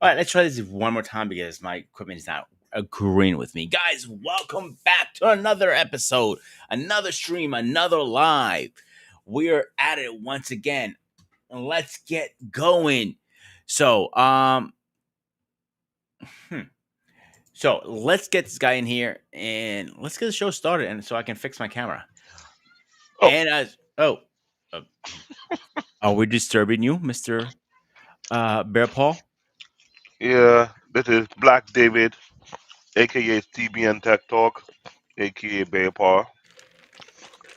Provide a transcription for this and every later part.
All right, let's try this one more time because my equipment is not agreeing with me. Guys, welcome back to another episode, another stream, another live. We're at it once again. And let's get going. So, hmm. So let's get this guy in here and let's get the show started, and so I can fix my camera. Oh, And uh, are we disturbing you, Mister Bear Paul? yeah, this is Black David, aka CBN Tech Talk, aka Baypar.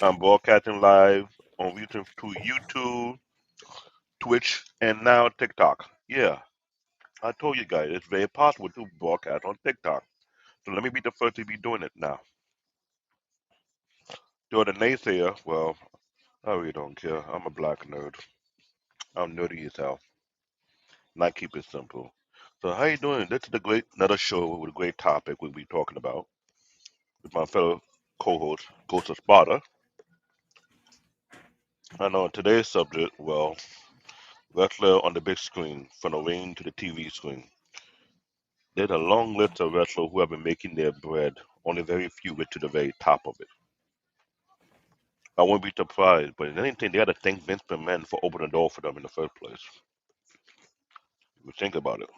I'm broadcasting live on YouTube, Twitch, and now TikTok. Yeah, I told you guys it's very possible to broadcast on TikTok. So let me be the first to be doing it now. You're the naysayer. Well, I really don't care. I'm a black nerd. I'm nerdy as hell. And I keep it simple. So how you doing? This is the great another show with a great topic we'll be talking about with my fellow co-host, Ghost of Sparta. And on today's subject, well, wrestler on the big screen, from the ring to the TV screen. There's a long list of wrestlers who have been making their bread, only very few get to the very top of it. I won't be surprised, but in anything, they had to thank Vince McMahon for opening the door for them in the first place. If you think about it.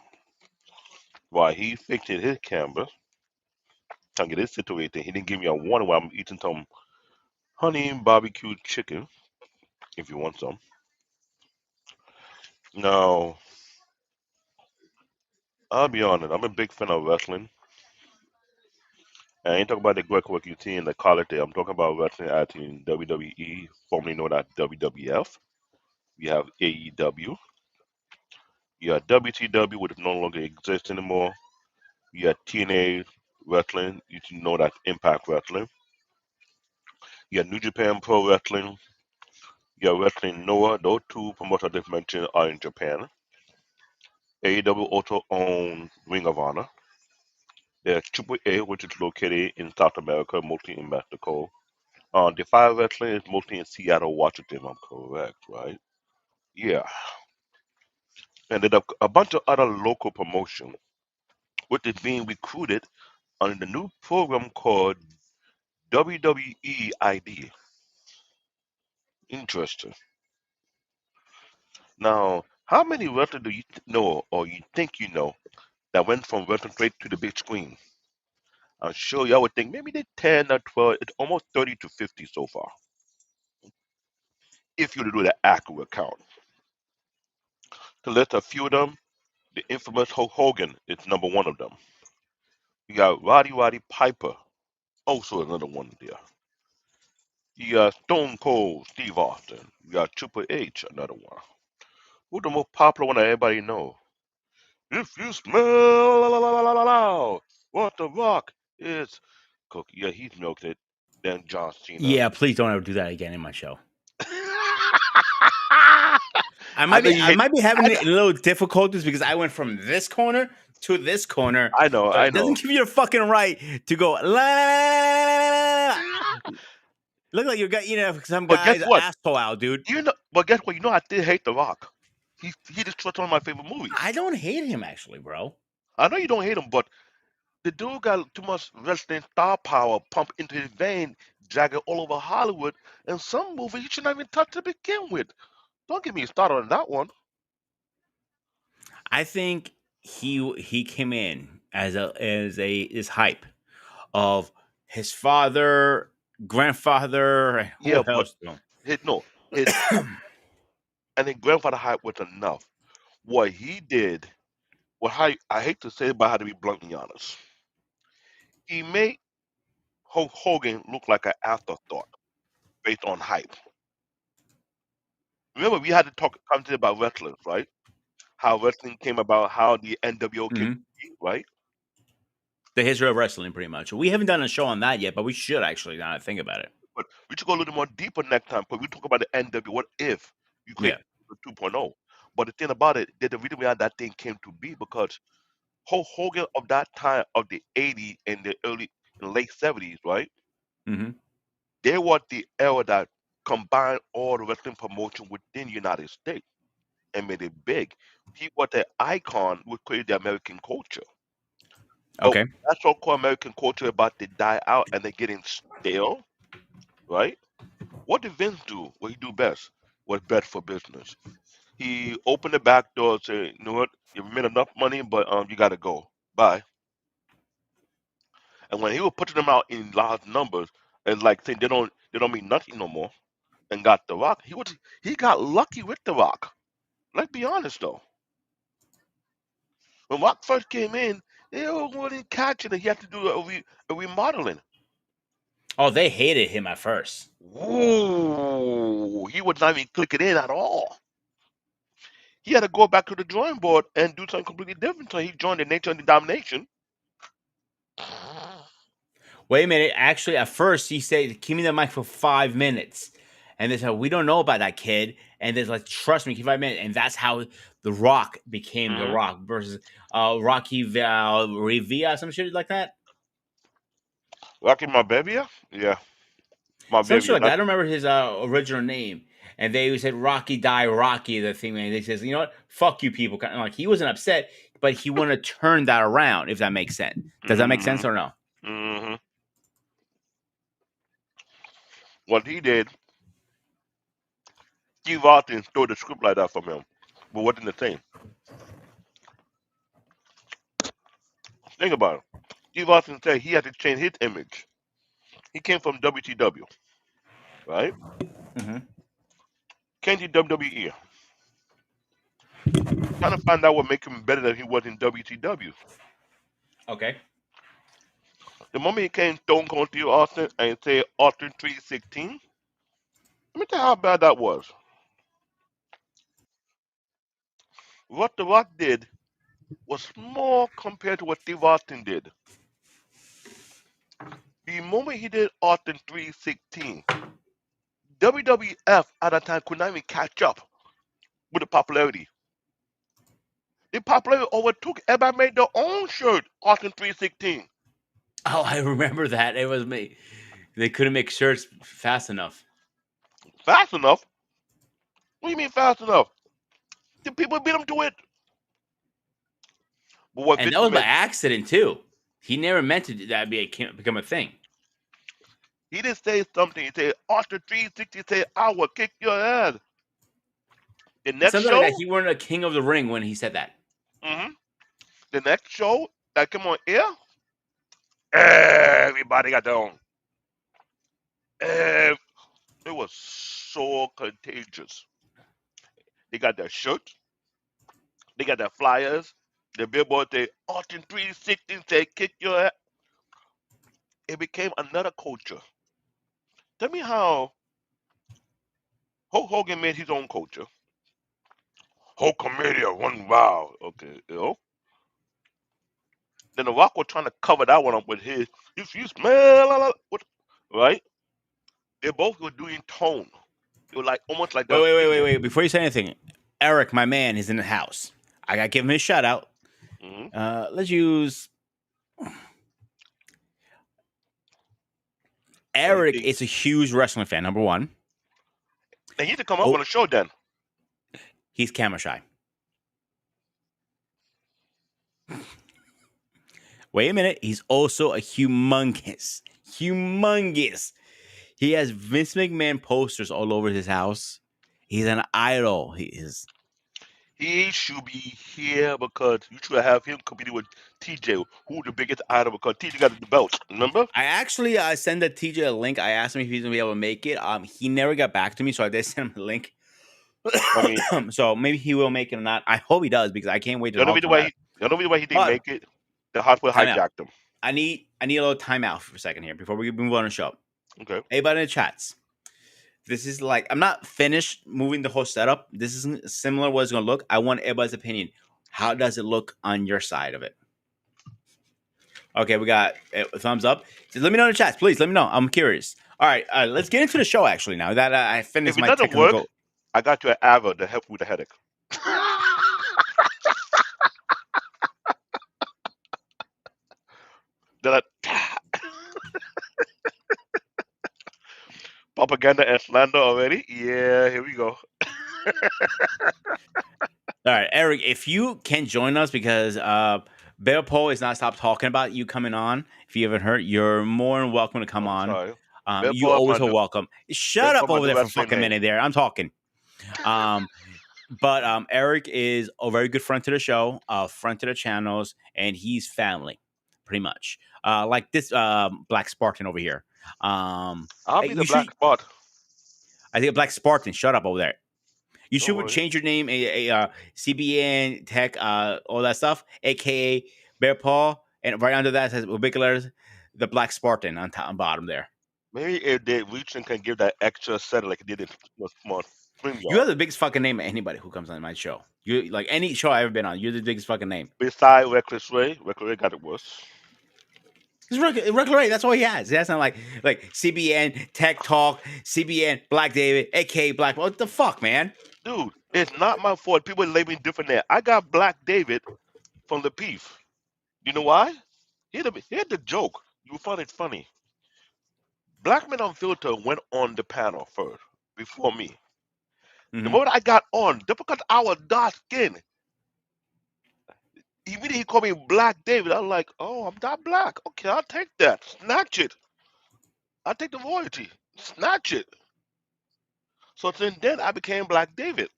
While he fixed his camera, trying to get his situation, he didn't give me a warning while I'm eating some honey barbecue chicken, if you want some. Now, I'll be honest, I'm a big fan of wrestling. I ain't talking about the great work you see in the quality. I'm talking about wrestling at in WWE, formerly known as WWF. We have AEW. You have WCW, which no longer exists anymore. You have TNA Wrestling, you should know that's Impact Wrestling. You have New Japan Pro Wrestling. You have Wrestling Noah. Those two promotions I just mentioned are in Japan. AEW also owns Ring of Honor. There's Triple A, which is located in South America, mostly in Mexico. Defy Wrestling is mostly in Seattle, Washington, if I'm correct, right? Yeah. And then a bunch of other local promotions, which is being recruited under the new program called WWE ID. Interesting. Now, how many wrestlers do you know or you think you know that went from wrestling straight to the big screen? I'm sure y'all would think maybe they 10 or 12, it's almost 30 to 50 so far, if you were to do the accurate count. To list a few of them, the infamous Hulk Hogan is number one of them. You got Roddy Piper, also another one there. You got Stone Cold Steve Austin. You got Triple H, another one. Who's the most popular one that everybody know? If you smell what the rock is cooking. Yeah, he's milked it. Then John Cena. Yeah, please don't ever do that again in my show. I I might know be you I hate. might be having I, a little difficulties because I went from this corner to this corner, I know. but I it doesn't know. give you the fucking right to go la la la la la. Look like you got some But guess guy's what? asshole out, dude. You know. But guess what? You know I did hate The Rock. He just one of my favorite movies. I don't hate him actually, bro. I know you don't hate him, but the dude got too much wrestling star power pumped into his vein, dragging all over Hollywood. And some movies you should not even touch to begin with. Don't get me started on that one. I think he came in as a this hype of his father, grandfather, Yeah, who but else? his no, his and his grandfather hype was enough. What he did, I hate to say it, but I had to be bluntly honest. He made Hulk Hogan look like an afterthought based on hype. Remember, we had to talk content about wrestlers, right? How wrestling came about, how the NWO came to Mhm. be, right? The history of wrestling, pretty much. We haven't done a show on that yet, but we should actually. Now that I think about it. But we should go a little more deeper next time because we talk about the NWO. What if you create Yeah. the 2.0? But the thing about it, the reason why that thing came to be because Hulk Hogan of that time of the 80s and the early and late 70s, right? Hmm. They were the era that combined all the wrestling promotion within the United States. and made it big. He was the icon who created the American culture. But Okay. that so-called American culture about to die out and they're getting stale, right? What did Vince do? What he do best? Was bet for business. He opened the back door and said, "You know what? You've made enough money, but you got to go. Bye." And when he was putting them out in large numbers, and like saying they don't mean nothing no more, and got The Rock, he got lucky with The Rock. Let's be honest though. When Rock first came in, they weren't catching it. He had to do a remodeling. Oh, they hated him at first. Ooh, he was not even clicking in at all. He had to go back to the drawing board and do something completely different. So he joined the Nature and the Domination. Wait a minute. Actually, at first he said, "Give me the mic for 5 minutes," and they said, "We don't know about that kid." And they're like, "Trust me, give 5 minutes." And that's how The Rock became The Mm-hmm. Rock versus Rocky Rivia, some shit like that. Rocky Marbevia? Yeah, Some shit Marbevia. like that. I don't remember his original name. And they said Rocky die Rocky, the thing. And they says, you know what? Fuck you people. Kind of like he wasn't upset, but he wanted to turn that around, if that makes sense. Does that make sense Mm-hmm. or no? Mm-hmm. What he did, Steve Austin stole the script like that from him, but wasn't the same. Think about it. Steve Austin said he had to change his image. He came from WCW, right? Hmm. Came to WWE, trying to find out what make him better than he was in WCW. Okay. The moment he came Stone Cold Steve Austin and said Austin 316, let me tell you how bad that was. What The Rock did was small compared to what Steve Austin did. The moment he did Austin 316, WWF at that time could not even catch up with the popularity. The popularity overtook. Everybody made their own shirt, Austin 316. Oh, I remember that. It was me. They couldn't make shirts fast enough. Fast enough? What do you mean fast enough? The people beat him to it. But what And Vince that was by made, accident, too. He never meant to that become a thing. he didn't say something. He said, Austin 360, he said, I will kick your ass. The next Something like that. show, He weren't a king of the ring when he said that. hmm the next show that came on air, everybody got their own. Ev- It was so contagious. They got their shirts, they got their flyers, the billboard say, Austin 360, say, kick your ass. It became another culture. Tell me how Hulk Hogan made his own culture. Hulkamania, one wow. Okay, Then The Rock was trying to cover that one up with his, if you smell, what, right? They both were doing tone. They were like almost like Wait, they're wait, wait, wait, singing. wait. Before you say anything, Eric, my man, is in the house. I got to give him his shout out. Hmm. Let's use What do you Eric think? is a huge wrestling fan, number one. They need to come up Oh, on the show then. he's camera shy. Wait a minute. He's also a humongous. He has Vince McMahon posters all over his house. He's an idol. He is. He should be here because you should have him competing with TJ, who the biggest idol because TJ got the belt. Remember? I actually sent that TJ a link. I asked him if he's gonna be able to make it. He never got back to me, so I did send him a link. I mean, So maybe he will make it or not. I hope he does because I can't wait to the only talk reason to him why about he, it. the only reason why he didn't But make it, the hospital time out. hijacked him. I need a little timeout for a second here before we move on the show. Okay. Everybody in the chats. This is like I'm not finished moving the whole setup. This isn't similar what it's gonna look. I want everybody's opinion. How does it look on your side of it? Okay, we got a thumbs up. Just let me know in the chats, please. Let me know. I'm curious. All right, let's get into the show. Actually, now that I If finished it my doesn't work, technical. I got you an Ava to help with the headache. Then propaganda and slander already. Yeah, here we go. All right, Eric, if you can join us because Bear Paul is not stopped talking about you coming on. If you haven't heard, you're more than welcome to come I'm on. sorry. You always are welcome. Bear Shut Paul up my over new there for a wrestling fucking name. minute there. I'm talking. Um, but Eric is a very good friend to the show, friend to the channels, and he's family, pretty much. Like this Black Spartan over here. I'll Hey, be the you should. black spot. I think Black Spartan. Shut up over there. You Don't should worry. change your name, CBN Tech, all that stuff, aka Bear Paw, and right under that says with big letters, the Black Spartan on top and bottom there. Maybe if they reach and can give that extra set like it did in small You StreamYard. have the biggest fucking name of anybody who comes on my show. You like any show I've ever been on. You're the biggest fucking name. Beside Reckless Ray got it worse. It's regular Ray. That's all he has. That's not like CBN Tech Talk, CBN Black David, aka Black. What the fuck, man? Dude, it's not my fault. People label me different there. I got Black David from the beef. You know why? Here's the joke. You find it funny. Black Men Unfiltered went on the panel first before me. The Hmm. moment I got on, just because I was dark skinned, immediately he called me Black David. I'm like, oh, I'm not black. Okay, I'll take that. Snatch it. I'll take the royalty. Snatch it. So since then, I became Black David.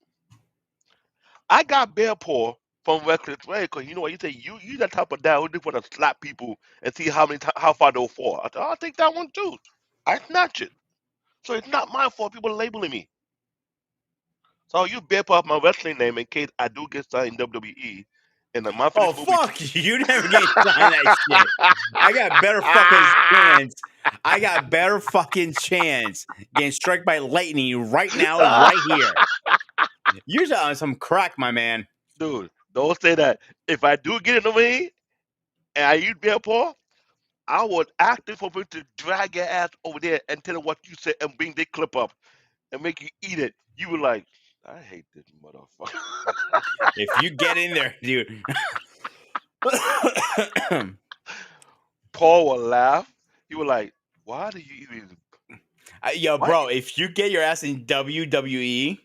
I got bear paw from Reckless Ray because you know what? You say you that type of guy who just want to slap people and see how far they'll fall. I thought I'll take that one too. I snatch it. So it's not my fault people labeling me. So you bear paw my wrestling name in case I do get signed in WWE in the month of Oh this movie. fuck you! Never get signed that shit. I got better fucking chance. I got better fucking chance getting struck by lightning right now, right here. You're on some crack, my man. Dude, don't say that. If I do get in the ring and I use bear paw, I was acting for me to drag your ass over there and tell them what you said and bring the clip up and make you eat it. You were like, I hate this motherfucker. If you get in there, dude. Paul will laugh. He was like, why do you even Yo, why bro, if you get your ass in WWE,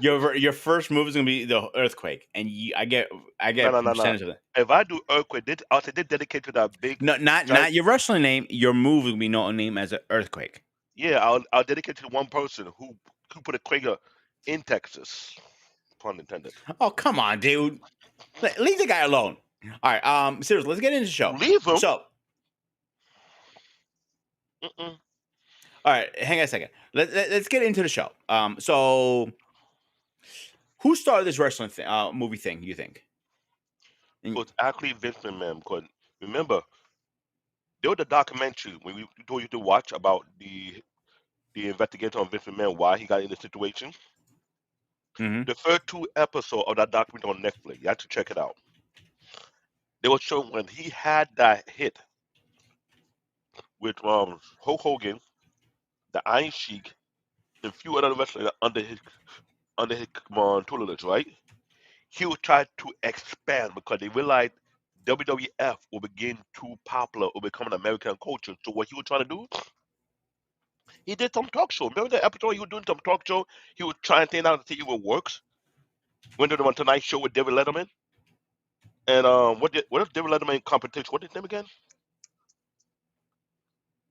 your first move is gonna be the earthquake, and I get no no a no no. percentage of that. If I do earthquake, I'll say they dedicate to that big No, giant not your wrestling name. Your move will be known name as an earthquake. yeah, I'll dedicate to one person who put a quaker in Texas. Pun intended. Oh, come on, dude. Leave the guy alone. All right, seriously, let's get into the show. Leave him. So, Mm-mm. all right, hang on a second. Let's get into the show. So who started this wrestling movie thing? You think? It And- was actually Vince McMahon because remember there was a documentary when we told you to watch about the investigation on Vince McMahon why he got in the situation. Mhm. The first two episodes of that documentary on Netflix, you have to check it out. They were showing when he had that hit with Hulk Hogan, the Iron Sheik, and a few other wrestlers under his tutelage, right? He would try to expand because they realized WWF will begin too popular or become an American culture. So what he was trying to do, he did some talk show. Remember the episode he was doing some talk show? He was trying things out to see if it works. Went to the one Tonight Show with David Letterman. And what if David Letterman competition? What his name again?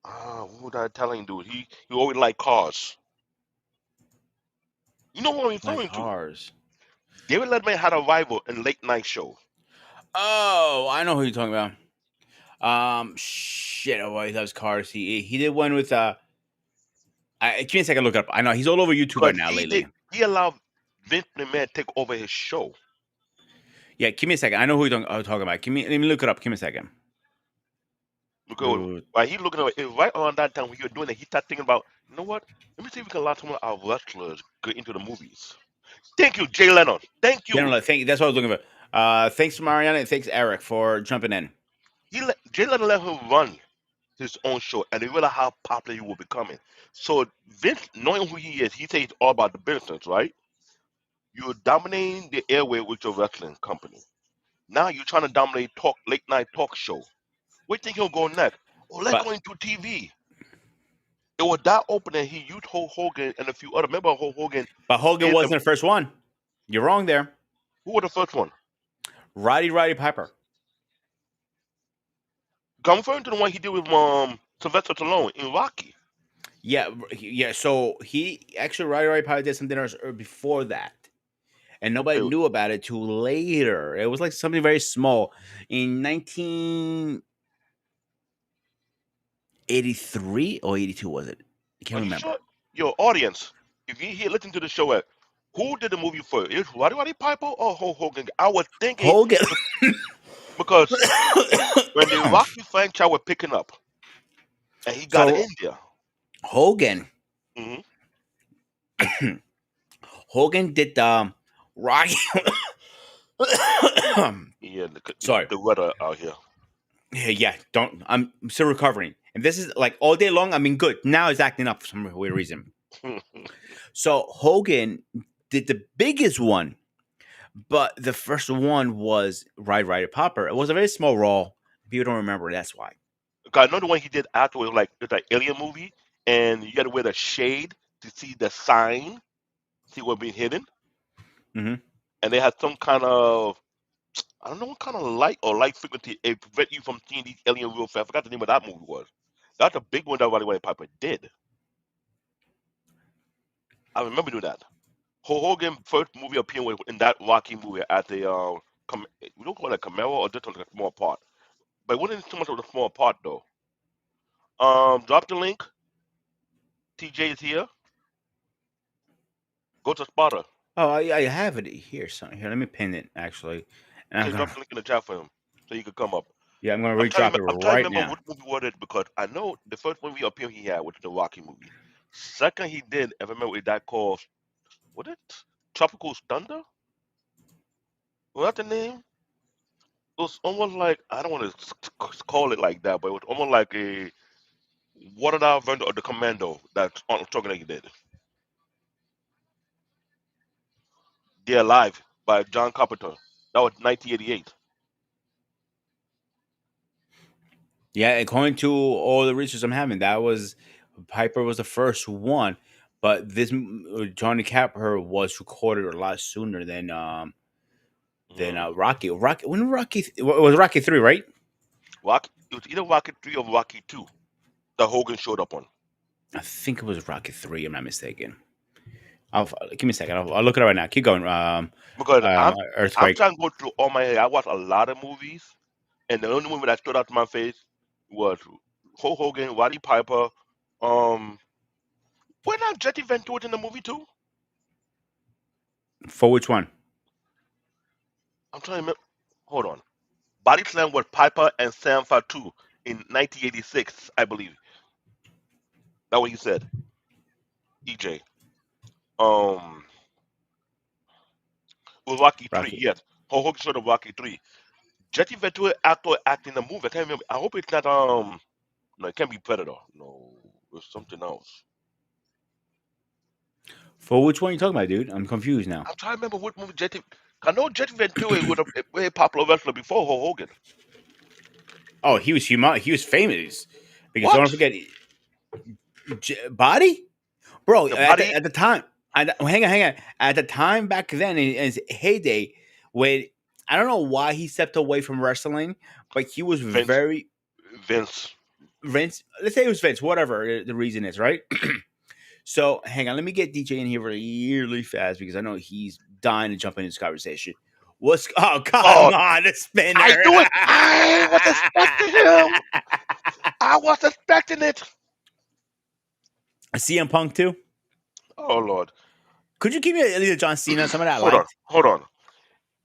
What was I telling dude? He always liked cars. You know what I'm Like referring to? cars. David Letterman had a rival in late night show. Oh, I know who you're talking about. Shit. Oh, he loves cars. He did one with give me a second. Look it up. I know he's all over YouTube right Because now lately. he allowed Vince McMahon to take over his show. Yeah, give me a second. I know who you're talking about. Let me look it up. Give me a second. Because Dude. while he looking at it, right around that time when he was doing it, he started thinking about, you know what? Let me see if we can allow some of our wrestlers get into the movies. Thank you, Jay Leno. Thank Yeah, you. no, thank. That's what I was looking for. Thanks to Mariana and thanks Eric for jumping in. Jay Leno let him run his own show, and he realized how popular he was becoming. So Vince, knowing who he is, he says it's all about the business, right? You're dominating the airway with your wrestling company. Now you're trying to dominate late night talk show. Where do you think he'll go next? Oh, let's But go into TV. It was that opening he used Hulk Hogan and a few other. Remember Hulk Hogan Hogan in wasn't the the first one. You're wrong there. Who was the first one? Roddy Piper. I'm referring to the one he did with Sylvester Stallone in Rocky. Yeah, yeah. So he actually Roddy Piper did something else before that, and nobody It- knew about it till later. It was like something very small in 1983 or 82. Was it? I Are can't you sure? remember. Your audience, if you here listen to the show, who did the movie first? Is Roddy Piper or Hulk Hogan? I was thinking Hogan. because when the Rocky franchise was picking up and he got So in there. Hogan, Hmm. Hogan did Rocky. Yeah, Sorry. the weather out here. Yeah. Don't. I'm still recovering, and this is like all day long. I mean, good. Now it's acting up for some weird reason. So Hogan did the biggest one, but the first one was Ryder Popper. It was a very small role. People don't remember. That's why. Cause I know the one he did after was like it's like alien movie, and you got to wear the shade to see the sign, see what being hidden, Hmm. and they had some kind of I don't know what kind of light or light frequency it prevent you from seeing these alien real fast. I forgot the name of that movie was. That's a big one that Roddy Piper did. I remember doing that. Hulk Hogan first movie appearing was in that Rocky movie at the we don't call it a Camaro or just like a small part, but it wasn't too much of a small part though. Drop the link. TJ is here. Go to Spotter. Oh, I have it here. So here, let me pin it actually, and I'm Okay, gonna drop the link in the chat for him so he could come up. yeah, I'm gonna re-drop it I'm trying to right remember now. what movie was it because I know the first movie appeared he had was the Rocky movie. Second he did, if I remember, with that called what it Tropical Thunder. Was that the name? It was almost like I don't want to call it like that, but it was almost like a watered out version of the Commando that Arnold Schwarzenegger did. They're Alive by John Carpenter. That was 1988. Yeah, according to all the research I'm having, that was Piper was the first one, but this Johnny Capper was recorded a lot sooner than Mm. Rocky. Rocky when Rocky it was Rocky 3, right? Rocky, it was either Rocky 3 or Rocky 2 that Hogan showed up on. I think it was Rocky 3. I'm not mistaken. Give me a second. I'll look it up right now. Keep going. Because I'm Earthquake. trying to go through all my I watched a lot of movies, and the only movie that stood out to my face was Hulk Hogan, Roddy Piper. Um, when not Jesse Ventura in the movie too? For which one? I'm trying to remember. Hold on. Body Slam was Piper and Sam Fatu in 1986, I believe. That's what he said. EJ. Um, it was Rocky 3. Rocky. Yes, Hulk Hogan showed up Rocky 3. Jesse Ventura actor acting the movie. I can't remember. I hope it's not No, it can't be Predator. No, it's something else. For which one are you talking about, dude? I'm confused now. I'm trying to remember what movie Jesse. I know Jesse Ventura was a very popular wrestler before Hulk Hogan. Oh, he was humongous. He was famous because don't What? forget Body, bro. The body? At the time, hang on. At the time back then in his heyday, when I don't know why he stepped away from wrestling, but he was Vince. very Vince. Vince. Let's say it was Vince, whatever the reason is, right? So hang on, let me get DJ in here really fast because I know he's dying to jump into this conversation. What's oh come Oh, on, the I spinner. knew it. I was expecting him. I was expecting it. CM Punk too. Oh Lord. Could you give me a little John Cena? Some of that I Hold on. liked. Hold on.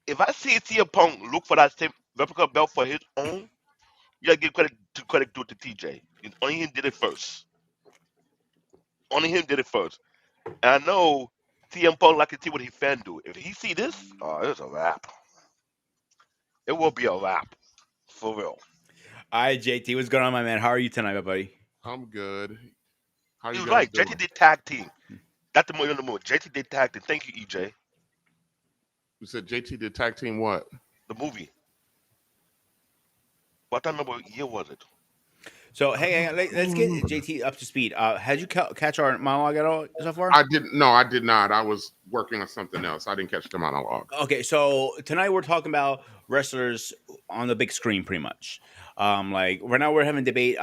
If I see CM Punk look for that same replica belt for his own, you gotta give credit due to TJ. Only him did it first. Only him did it first. And I know CM Punk like to see what he fan do. If he see this, oh, it's a wrap. It will be a wrap. For real. All right, JT, what's going on, my man? How are you tonight, my buddy? I'm good. How He you was guys right. JT doing? did tag team. That's the movie on the moon. JT did tag team. Thank you, EJ. You said JT did tag team what? The movie. What I remember what year was it? So hey, let's get JT up to speed. Had you catch our monologue at all so far? I didn't. No, I did not. I was working on something else. I didn't catch the monologue. Okay, so tonight we're talking about wrestlers on the big screen, pretty much. Like right now we're having a debate.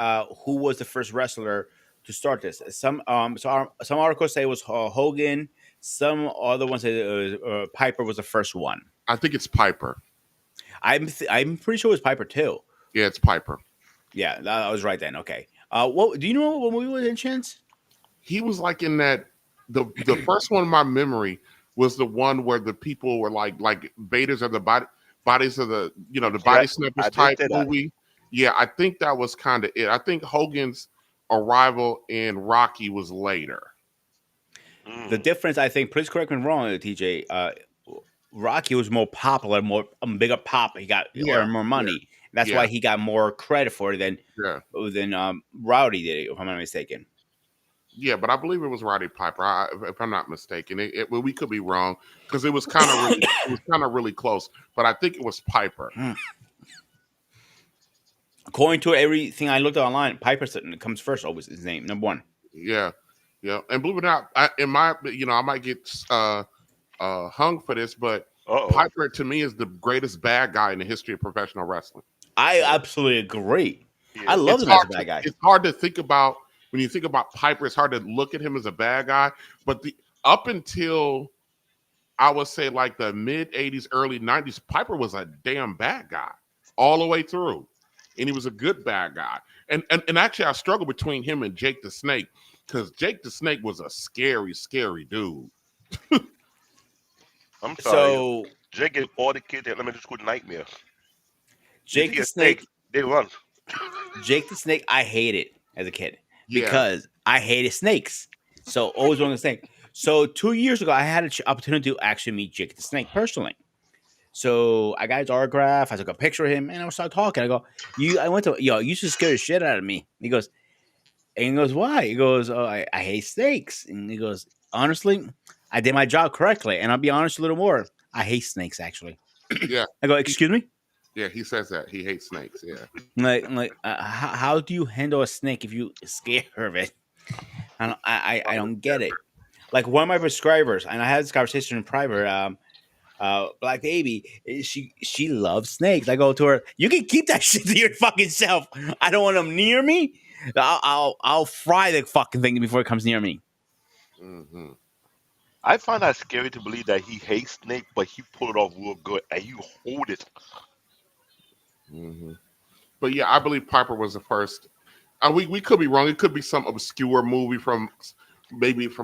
Who was the first wrestler to start this? Some articles say it was Hogan. Some other ones say Piper was the first one. I think it's Piper. I'm pretty sure it was Piper too. Yeah, it's Piper. Yeah, I was right then. Okay. What do you know? What movie was in Chance? He was like in that. The first one in my memory was the one where the people were like Vaders of the bodies of the the body snappers type movie. Yeah, I think that was kind of it. I think Hogan's arrival in Rocky was later. The difference, I think, please correct me if I'm wrong, TJ. Rocky was more popular, more bigger pop. He got earned more money. That's why he got more credit for it than Rowdy did, if I'm not mistaken. Yeah, but I believe it was Roddy Piper. If I'm not mistaken, well, we could be wrong because it was kind of really close. But I think it was Piper. According to everything I looked at online, Piper comes first. Always his name, number one. Yeah, and believe it or not, I might get hung for this, but Piper to me is the greatest bad guy in the history of professional wrestling. I absolutely agree. Yeah. I love him as a bad guy. It's hard to think about when you think about Piper. It's hard to look at him as a bad guy, but up until I would say like the mid '80s, early '90s, Piper was a damn bad guy all the way through, and he was a good bad guy. And actually, I struggle between him and Jake the Snake because Jake the Snake was a scary, scary dude. I'm sorry. So Jake gave all the kids at elementary school nightmares. Jake the Snake, they run. Jake the Snake, I hated as a kid because I hated snakes. So always wanted a snake. So 2 years ago, I had an opportunity to actually meet Jake the Snake personally. So I got his autograph. I took a picture of him, and I started talking. I go, I went to, you used to scare the shit out of me. He goes, why? He goes, oh, I hate snakes. And he goes, honestly, I did my job correctly. And I'll be honest a little more. I hate snakes, actually. Yeah. I go, excuse me? Yeah, he says that. He hates snakes, yeah. How do you handle a snake if you scare her of it? I don't get it. Like one of my prescribers, and I had this conversation in private, Black Baby, she loves snakes. I go to her, you can keep that shit to your fucking self. I don't want them near me. I'll fry the fucking thing before it comes near me. Mm-hmm. I find that scary to believe that he hates snake, but he pulled it off real good, and you hold it. Mm-hmm. But yeah, I believe Piper was the first. We could be wrong. It could be some obscure movie from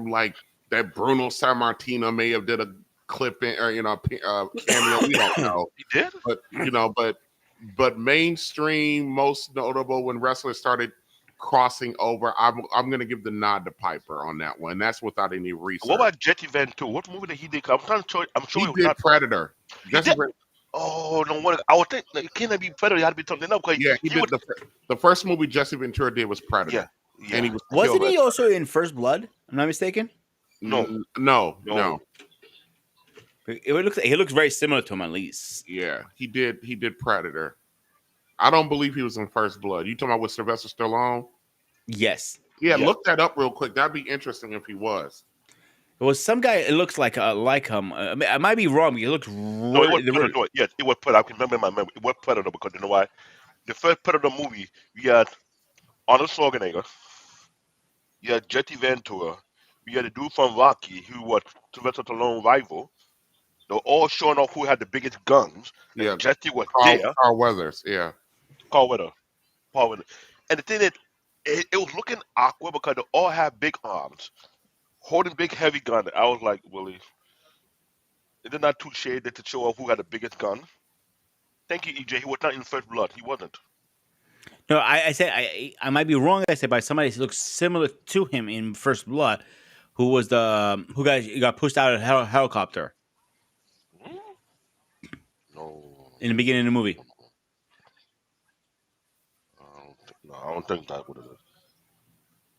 like that Bruno Sammartino may have did a clip in, or cameo. We don't know. He did, but mainstream, most notable when wrestlers started crossing over. I'm going to give the nod to Piper on that one. That's without any research. What about Jesse Ventura? What movie did he did? I'm sure he did Predator. Oh no! What I would think it can't be Predator. It had to be something else. Yeah, he did. The first movie Jesse Ventura did was Predator. Yeah. And he wasn't he also in First Blood? I'm not mistaken. No. He looks very similar to him at least. Yeah, he did Predator. I don't believe he was in First Blood. You talking about with Sylvester Stallone? Yes. Yeah, look that up real quick. That'd be interesting if he was. It was some guy. It looks like him. I might be wrong. It looks. No, it was Predator. Yes, it was Predator. I can remember in my memory. It was Predator because you know why? The first Predator movie, we had Arnold Schwarzenegger, you had Jesse Ventura, we had the dude from Rocky who was Sylvester Stallone's rival. They were all showing off who had the biggest guns. Yeah, Jesse was there. Carl Weathers. Yeah, Carl Weathers. And the thing is, it was looking awkward because they all had big arms, holding big heavy gun. I was like, Willie, is it not too shaded to show off who had the biggest gun? Thank you, EJ. He was not in First Blood. He wasn't. No, I said I might be wrong. I said by somebody who looks similar to him in First Blood, who was who got pushed out of a helicopter. No. In the beginning of the movie. I don't think that would have been.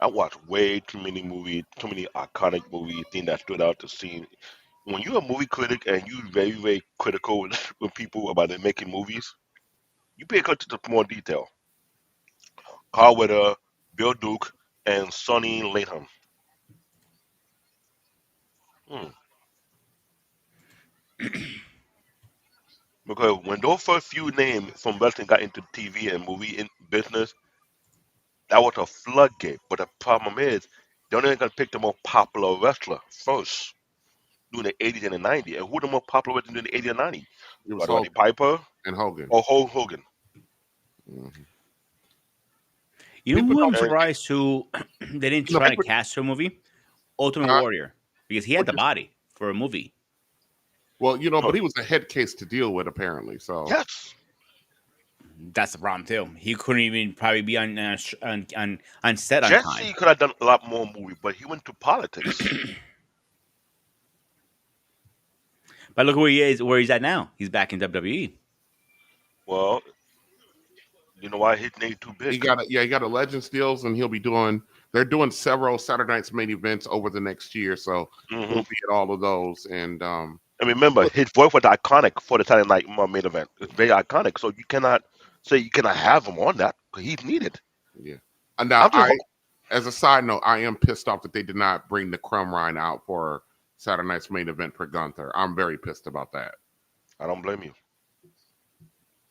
I watched way too many movies, too many iconic movies, things that stood out to see. When you're a movie critic and you're very, very critical with people about them making movies, you pay attention to more detail. Carl Witter, Bill Duke, and Sonny Latham. Hmm. Because when those first few names from wrestling got into TV and movie in business, that was a floodgate. But the problem is, they're only going to pick the most popular wrestler first during the 80s and the 90s. And who the most popular wrestler during the 80s and 90s? It was Roddy Hogan Piper and Hogan. or Hulk Hogan? Mhm. You know People who I'm don't And, forget, surprised who they didn't you know, try to people, cast for a movie? Ultimate huh? Warrior, because he had Which the is, body for a movie. well, oh, but he was a head case to deal with apparently. So yes, That's the problem too. He couldn't even probably be on set on time. Jesse could have done a lot more movie, but he went to politics. But look where he is, where he's at now. He's back in WWE. Well, you know why his name too he big? got a Legends deals, and he'll be doing. They're doing several Saturday Night's main events over the next year, so Hmm. he'll be at all of those. And And remember, look, his voice was iconic for the Saturday Night main event. It's very iconic, so you cannot say you cannot have him on that because he's needed. yeah. And now I'm just, as a side note, I am pissed off that they did not bring the Crumb Ride out for Saturday Night's main event for Gunther. I'm very pissed about that. I don't blame you.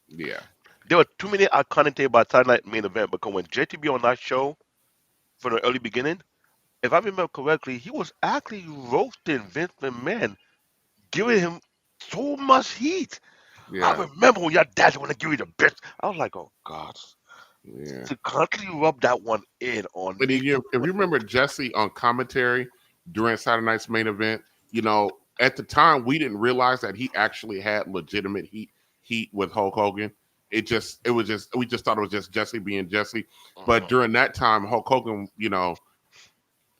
Yeah, There were too many iconic things about Saturday Night main event because when JTB on that show from the early beginning, if I remember correctly, he was actually roasting Vince McMahon, giving him so much heat. I yeah, remember when your dad want to give you the best. I was like, oh God. yeah. To constantly rub that one in on But these if you people. remember Jesse on commentary during Saturday Night's main event, at the time we didn't realize that he actually had legitimate heat with Hulk Hogan. It was just we just thought it was just Jesse being Jesse. But Uh-huh. during that time, Hulk Hogan,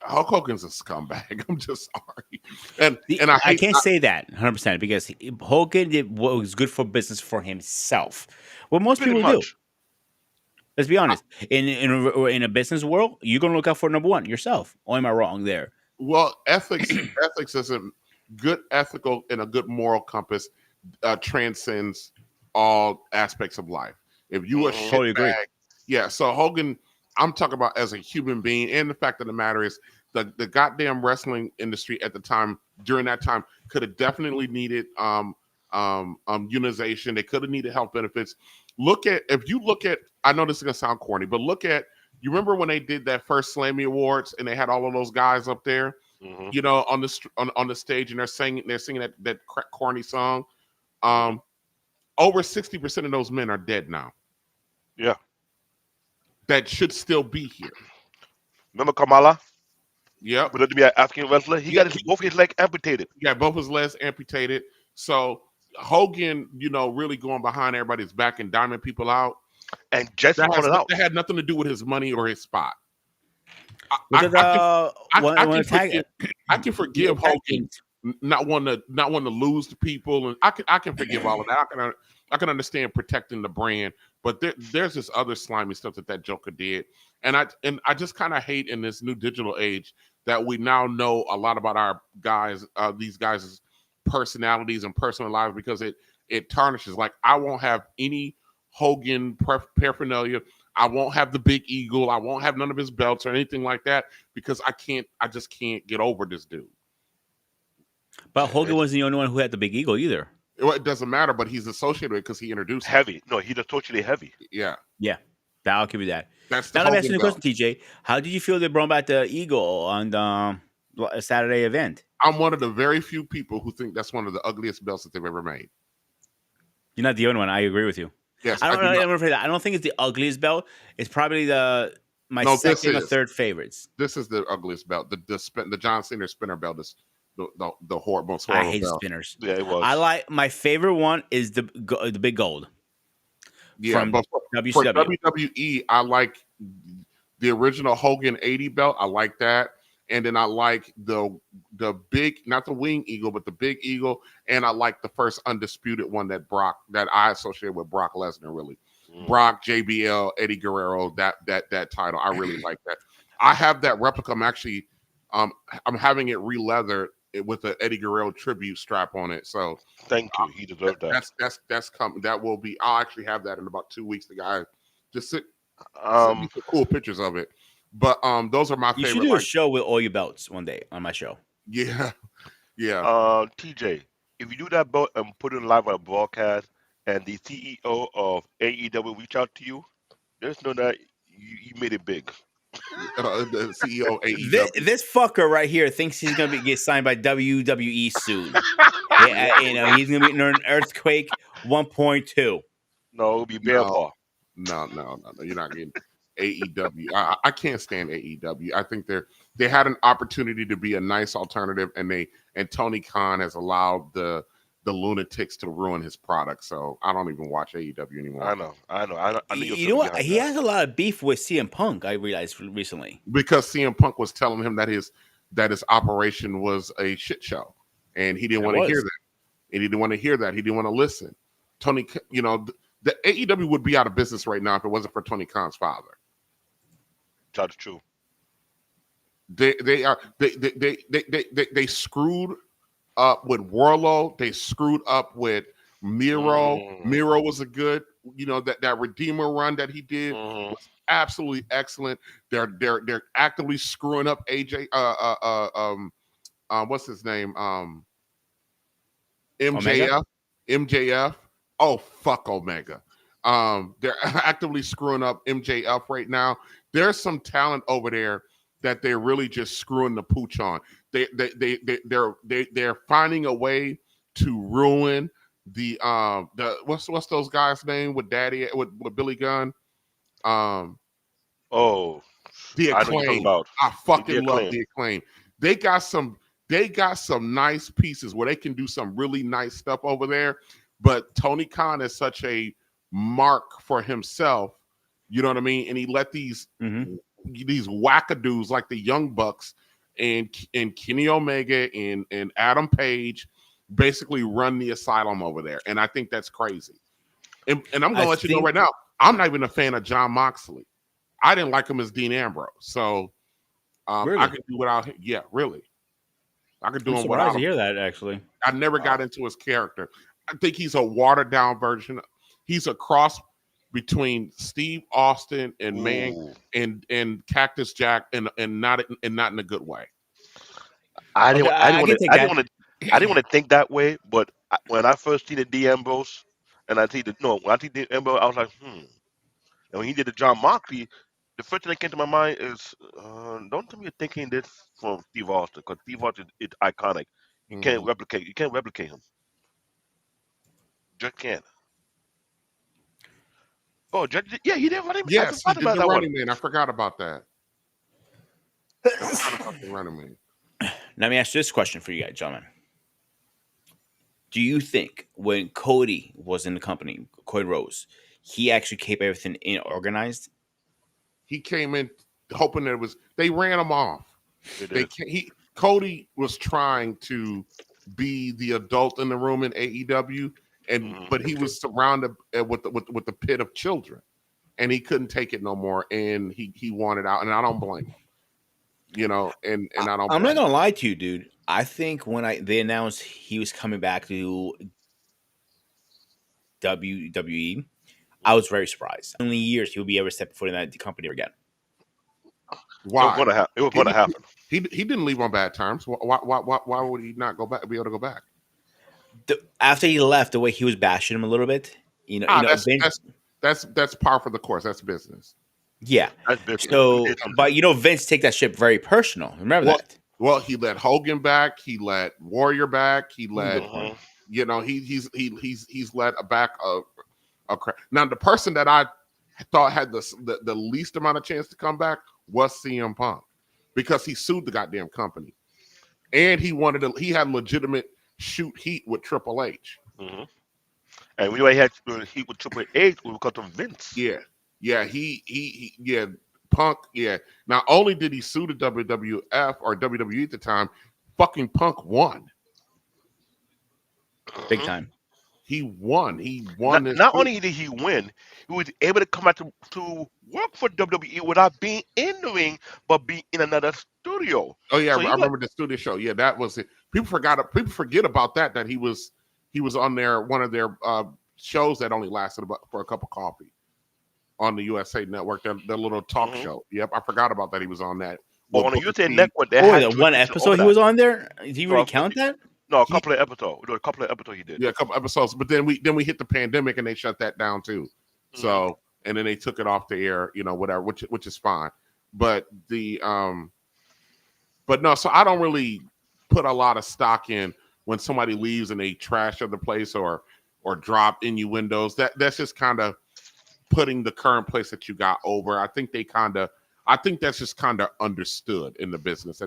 Hulk Hogan's a scumbag. I'm just sorry, and I I hate can't say that 100% because Hogan did what was good for business for himself. What most Pretty people do. much. Let's be honest. In a business world, you're gonna look out for number one yourself. Or am I wrong there? well ethics isn't good ethical and a good moral compass transcends all aspects of life. If you a Hmm. shit Totally agree. bag, yeah. So Hogan, I'm talking about as a human being, and the fact of the matter is, the goddamn wrestling industry at the time, during that time, could have definitely needed unionization. They could have needed health benefits. If you look at, I know this is gonna sound corny, but look at, you remember when they did that first Slammy Awards and they had all of those guys up there, Hmm. on the stage, and they're singing that corny song. Um, Over 60% of those men are dead now. Yeah. That should still be here. Remember Kamala? Yep. But to be an African wrestler, he Yeah, got both his legs amputated. he got both his legs amputated. So Hogan, really going behind everybody's back and diming people out. And Jesse pointed out. That had nothing to do with his money or his spot. I, Look I, at I can the I one can tag. forgive I can The forgive tag Hogan teams. not wanting to lose to people, and I can forgive all of that. I can understand protecting the brand, but there's this other slimy stuff that Joker did, and I just kind of hate in this new digital age that we now know a lot about our guys, these guys' personalities and personal lives, because it tarnishes. Like, I won't have any Hogan paraphernalia. I won't have the big eagle. I won't have none of his belts or anything like that, because I just can't get over this dude. But Hogan It's wasn't the only one who had the big ego either. It doesn't matter, but he's associated with it because he introduced it. heavy. No, he's totally heavy. Yeah, Yeah, I'll give you that. that's the Now let me ask Hogan you a belt. question, TJ. How did you feel they brought back the eagle on the Saturday event? I'm one of the very few people who think that's one of the ugliest belts that they've ever made. You're not the only one. I agree with you. Yes, I I don't do know. not. I'm afraid that. I don't think it's the ugliest belt. It's probably my No, this second or is third favorites. this is the ugliest belt. The John Cena spinner belt is the most I horrible hate belt. spinners. Yeah, it I was. like my favorite one is the big gold Yeah, from but for WCW. WWE, I like the original Hogan 80 belt. I like that. And then I like the big, not the wing eagle, but the big eagle. And I like the first undisputed one that I associate with Brock Lesnar, really. Mm. Brock, JBL, Eddie Guerrero, that title. I really like that. I have that replica. I'm having it re-leathered with the Eddie Guerrero tribute strap on it. So Thank you. He deserved that. that's coming. That will be. I'll actually have that in about 2 weeks. The guy just sit. Send me some cool pictures of it. But those are my You should favorite. do a Like, show with all your belts one day on my show. yeah, yeah. TJ, if you do that belt and put it live on a broadcast, and the CEO of AEW reach out to you, just know that you made it big. The CEO of This, AEW. this fucker right here thinks he's gonna get signed by WWE soon. Yeah, he's gonna be in an Earthquake 1.2. No, it'll be Bear No, Paw. no. You're not getting AEW. I can't stand AEW. I think they had an opportunity to be a nice alternative, and Tony Khan has allowed the lunatics to ruin his product. So I don't even watch AEW anymore. I know you're You know feeling what? behind He that. has a lot of beef with CM Punk. I realized recently. Because CM Punk was telling him that his operation was a shit show, and he didn't It want to hear was. that. And he didn't want to hear that. He didn't want to listen. Tony, the AEW would be out of business right now if it wasn't for Tony Khan's father. That's true. They screwed up with Warlow. They screwed up with Miro. Miro was a good, that Redeemer run that he did was absolutely excellent. They're actively screwing up AJ. What's his name? MJF. Omega? MJF. Oh, fuck Omega. They're actively screwing up MJF right now. There's some talent over there that they're really just screwing the pooch on. They're finding a way to ruin the what's those guys' name with Billy Gunn? Oh, The I know what you're talking Acclaim. about. I fucking The love Acclaim. the Acclaim. They got some nice pieces where they can do some really nice stuff over there. But Tony Khan is such a mark for himself, you know what I mean? And he let these wackadoos like the Young Bucks and Kenny Omega and Adam Page basically run the asylum over there. And I think that's crazy. And I'm gonna let you know right now, I'm not even a fan of John Moxley. I didn't like him as Dean Ambrose. So Really? I could do without him. Yeah, really. I could do I'm him surprised without to him. hear that, actually. I never got into his character. I think he's a watered down version. He's a cross between Steve Austin and and Cactus Jack, and not in a good way. I didn't take want to think that way, but when I first see the D Ambrose, and when I see the Ambrose, I was like, And when he did the John Moxley, the first thing that came to my mind is, don't tell me you're thinking this from Steve Austin, because Steve Austin is iconic. You can't replicate him. Just can't. Oh, yeah, he did Running Man. Yes, I he forgot did about the that one. Running Man. I forgot about that. I forgot about the Running Man. Let me ask this question for you guys, gentlemen. Do you think when Cody was in the company, Cody Rhodes, he actually kept everything organized? He came in hoping that they ran him off. Cody was trying to be the adult in the room in AEW, but he was surrounded with the pit of children, and he couldn't take it no more, and he wanted out, and I don't blame him. And I don't. I'm not gonna lie to you, dude. I think when they announced he was coming back to WWE, I was very surprised. Only years he'll be ever step foot in that company again. Why? It was going to happen. He didn't leave on bad terms. Why would he not be able to go back? After he left, the way he was bashing him a little bit, that's par for the course. That's business. Yeah. That's business. So, but Vince take that shit very personal. Remember that. Well, he let Hogan back. He let Warrior back. He let he's let back a crap. Now the person that I thought had the least amount of chance to come back was CM Punk, because he sued the goddamn company, and he had legitimate shoot heat with Triple H. And we had heat with Triple H because of Vince. Yeah, Punk. Yeah. Not only did he sue the WWF or WWE at the time, fucking Punk won. Big time. He won. Not only did he win, he was able to come out to work for WWE without being in the ring, but be in another studio. Oh yeah, so I remember the studio show. Yeah, that was it. People forget about that he was on one of their shows that only lasted for a cup of coffee. on the USA Network, their little talk show. Yep, I forgot about that. He was on that. But with on the Booker USA T. Network, they Oh, had the one jurisdiction episode over he that. was on there. Do you really No, count that? No, a He- couple of episodes. A couple of episodes he did. Yeah, a couple episodes. But then we hit the pandemic and they shut that down too. So and then they took it off the air, whatever, which is fine. But but no, so I don't really put a lot of stock in when somebody leaves and they trash other place or drop innuendos. That's just kind of putting the current place that you got over. I think that's just kind of understood in the business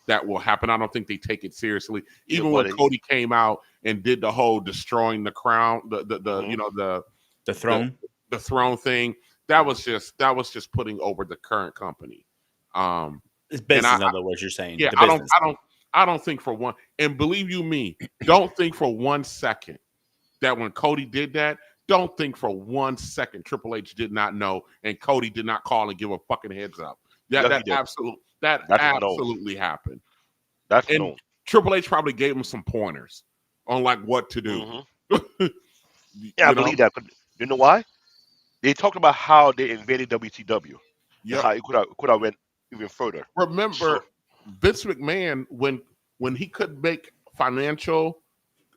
that will happen. I don't think they take it seriously. Even when Cody came out and did the whole destroying the crown, the throne, the throne thing, that was just putting over the current company. It's business, in other words, you're saying. Yeah, I don't think for one, and believe you me, don't think for 1 second that when Cody did that, don't think for 1 second Triple H did not know and Cody did not call and give a fucking heads up. That absolutely happened. That's and known. Triple H probably gave him some pointers on like what to do. Yeah, I believe that. You know why? They talked about how they invaded WCW. Yeah, how it could have went even further. Remember, Vince McMahon, when he couldn't make financial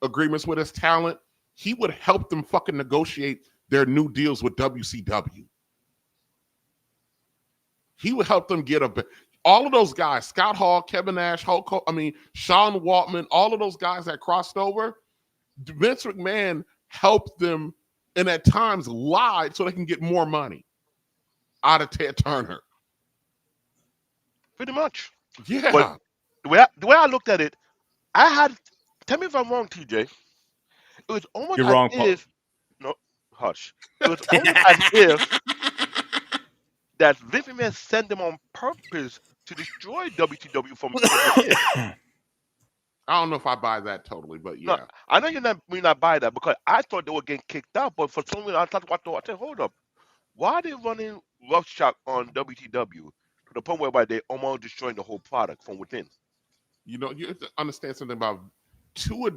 agreements with his talent, he would help them fucking negotiate their new deals with WCW. He would help them get all of those guys, Scott Hall, Kevin Nash, Hulk Hogan, Sean Waltman, all of those guys that crossed over, Vince McMahon helped them and at times lied so they can get more money out of Ted Turner. Pretty much. Yeah. But the way I looked at it, tell me if I'm wrong, TJ. It was almost You're wrong, no, hush. It was almost as if that Vince McMahon sent them on purpose to destroy WCW from I don't know if I buy that totally, but yeah. No, I know you're not buy that because I thought they were getting kicked out, but for some reason I said, hold up. Why are they running roughshod on WCW to the point whereby they almost destroying the whole product from within? You have to understand something about, to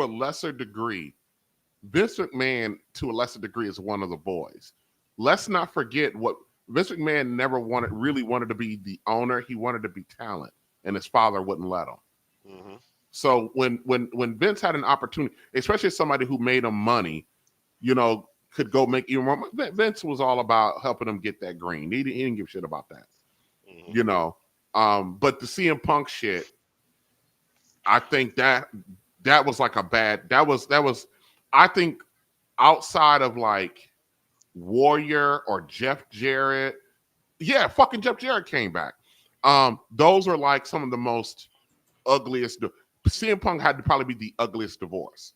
a lesser degree, Vince McMahon, to a lesser degree, is one of the boys. Let's not forget what Vince McMahon never really wanted to be the owner. He wanted to be talent, and his father wouldn't let him. So when Vince had an opportunity, especially somebody who made him money, could go make even more. Vince was all about helping him get that green. He didn't give a shit about that. But the CM Punk shit, I think that was like that was I think outside of like Warrior or Jeff Jarrett, yeah, fucking Jeff Jarrett came back. Those are like some of the most ugliest. CM Punk had to probably be the ugliest divorce,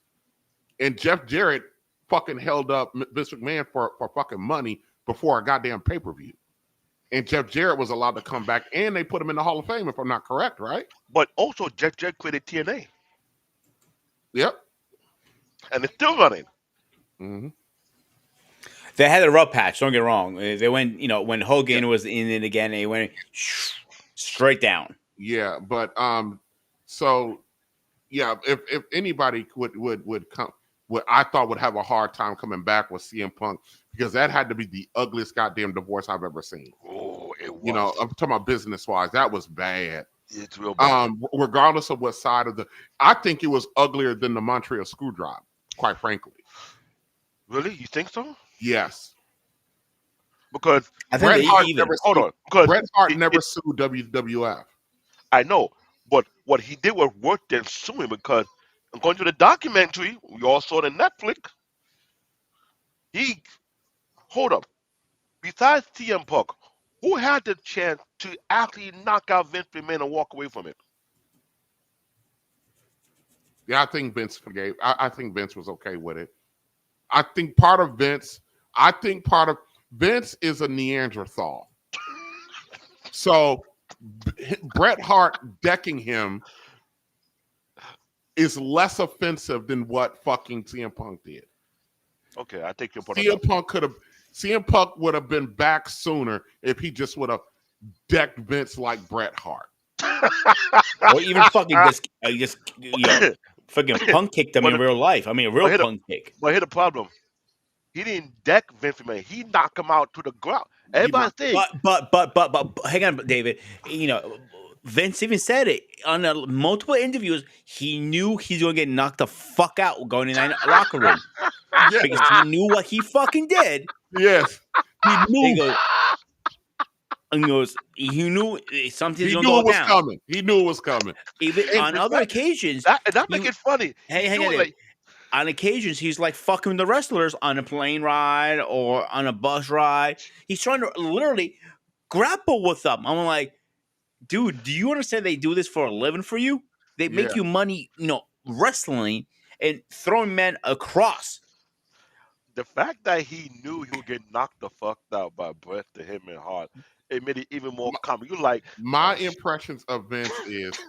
and Jeff Jarrett fucking held up Vince McMahon for fucking money before a goddamn pay-per-view. And Jeff Jarrett was allowed to come back, and they put him in the Hall of Fame, if I'm not correct, right? But also, Jeff Jarrett created TNA. Yep. And it's still running. They had a rough patch. Don't get wrong. They went, when Hogan was in it again, they went straight down. Yeah, but so yeah, if anybody would come, what I thought would have a hard time coming back with CM Punk, because that had to be the ugliest goddamn divorce I've ever seen. Oh, it was. I'm talking about business wise, that was bad. It's real bad. Regardless of what side of I think it was uglier than the Montreal Screwjob, quite frankly. Really? You think so? Yes. Because Bret Hart never sued WWF. I know, but what he did was worse than suing, because according to the documentary we all saw it on Netflix, hold up. Besides CM Punk, who had the chance to actually knock out Vince McMahon and walk away from it? Yeah, I think Vince forgave. I think Vince was okay with it. I think part of Vince is a Neanderthal. So Bret Hart decking him is less offensive than what fucking CM Punk did. Okay, I take your point. CM Punk would have been back sooner if he just would have decked Vince like Bret Hart. Or even fucking fucking Punk kicked him in real life. I mean, a real Punk kick. But here's the problem. He didn't deck Vince McMahon. He knocked him out to the ground. He Everybody knocked. think But hang on, David. You know, Vince even said it on multiple interviews. He knew he's going to get knocked the fuck out going in that locker room Yeah. because he knew what he fucking did. Yes. He He knew. goes, he knew something's He going to knew go it was down. coming. He knew it was coming. Even And on other occasions, that he- make it funny. hey, hang He on, do it David. On occasions, he's like fucking the wrestlers on a plane ride or on a bus ride. He's trying to literally grapple with them. I'm like, dude, do you understand they do this for a living for you? They Yeah. make you money, wrestling and throwing men across. The fact that he knew he would get knocked the fuck out by Bret to him and Hart, it made it even more comic. You like My oh, shit. impressions of Vince is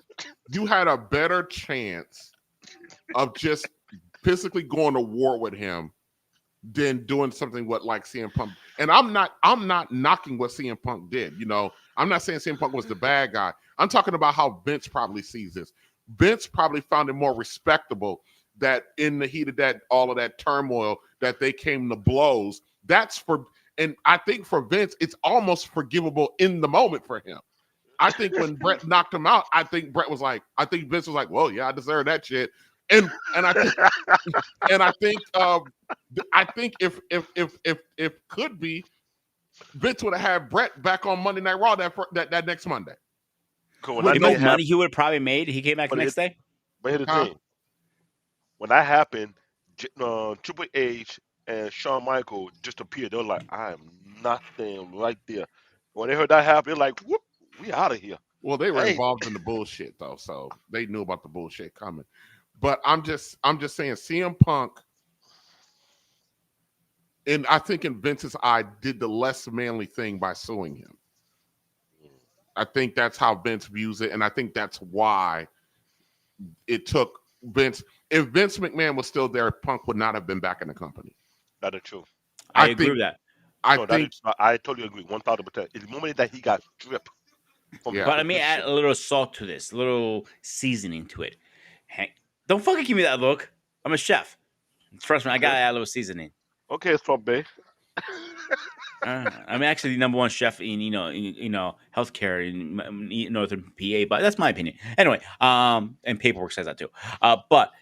you had a better chance of just physically going to war with him than doing something what like CM Punk. And I'm not knocking what CM Punk did. I'm not saying CM Punk was the bad guy. I'm talking about how Vince probably sees this. Vince probably found it more respectable that in the heat of all of that turmoil that they came to blows. And I think for Vince, it's almost forgivable in the moment for him. I think when Bret knocked him out, I think Vince was like, well, yeah, I deserve that shit. And I think if could be, Vince would have had Bret back on Monday Night Raw that next Monday. Cool. You know money he would have probably made. He came back the next day. But here's the thing: when that happened, Triple H and Shawn Michaels just appeared. They were like, "I am nothing right there." When they heard that happen, they're like, "Whoop, we out of here." Well, they were involved in the bullshit though, so they knew about the bullshit coming. But I'm just saying, CM Punk, and I think in Vince's eye, did the less manly thing by suing him. I think that's how Vince views it, and I think that's why it took Vince. If Vince McMahon was still there, Punk would not have been back in the company. That is true. I agree with that. I totally agree, 1,000%. It's the moment that he got stripped. But let me add a little salt to this, a little seasoning to it. Don't fucking give me that look. I'm a chef. Trust me, I gotta add a little seasoning. Okay, it's from Bay. I'm actually the number one chef in healthcare in northern PA, but that's my opinion. Anyway, and paperwork says that too. But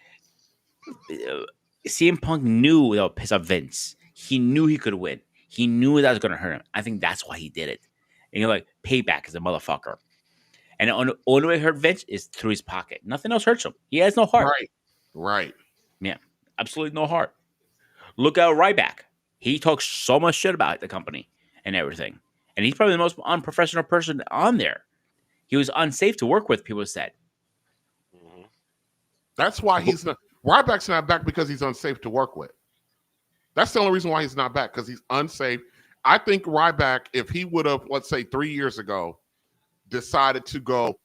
CM Punk knew that would piss off Vince. He knew he could win. He knew that was going to hurt him. I think that's why he did it. And you're like, payback is a motherfucker. And the only way to hurt Vince is through his pocket. Nothing else hurts him. He has no heart. Right. Yeah, absolutely no heart. Look at Ryback. He talks so much shit about the company and everything. And he's probably the most unprofessional person on there. He was unsafe to work with, people said. Mm-hmm. That's why he's not. Ryback's not back because he's unsafe to work with. That's the only reason why he's not back, because he's unsafe. I think Ryback, if he would have, let's say 3 years ago, decided to go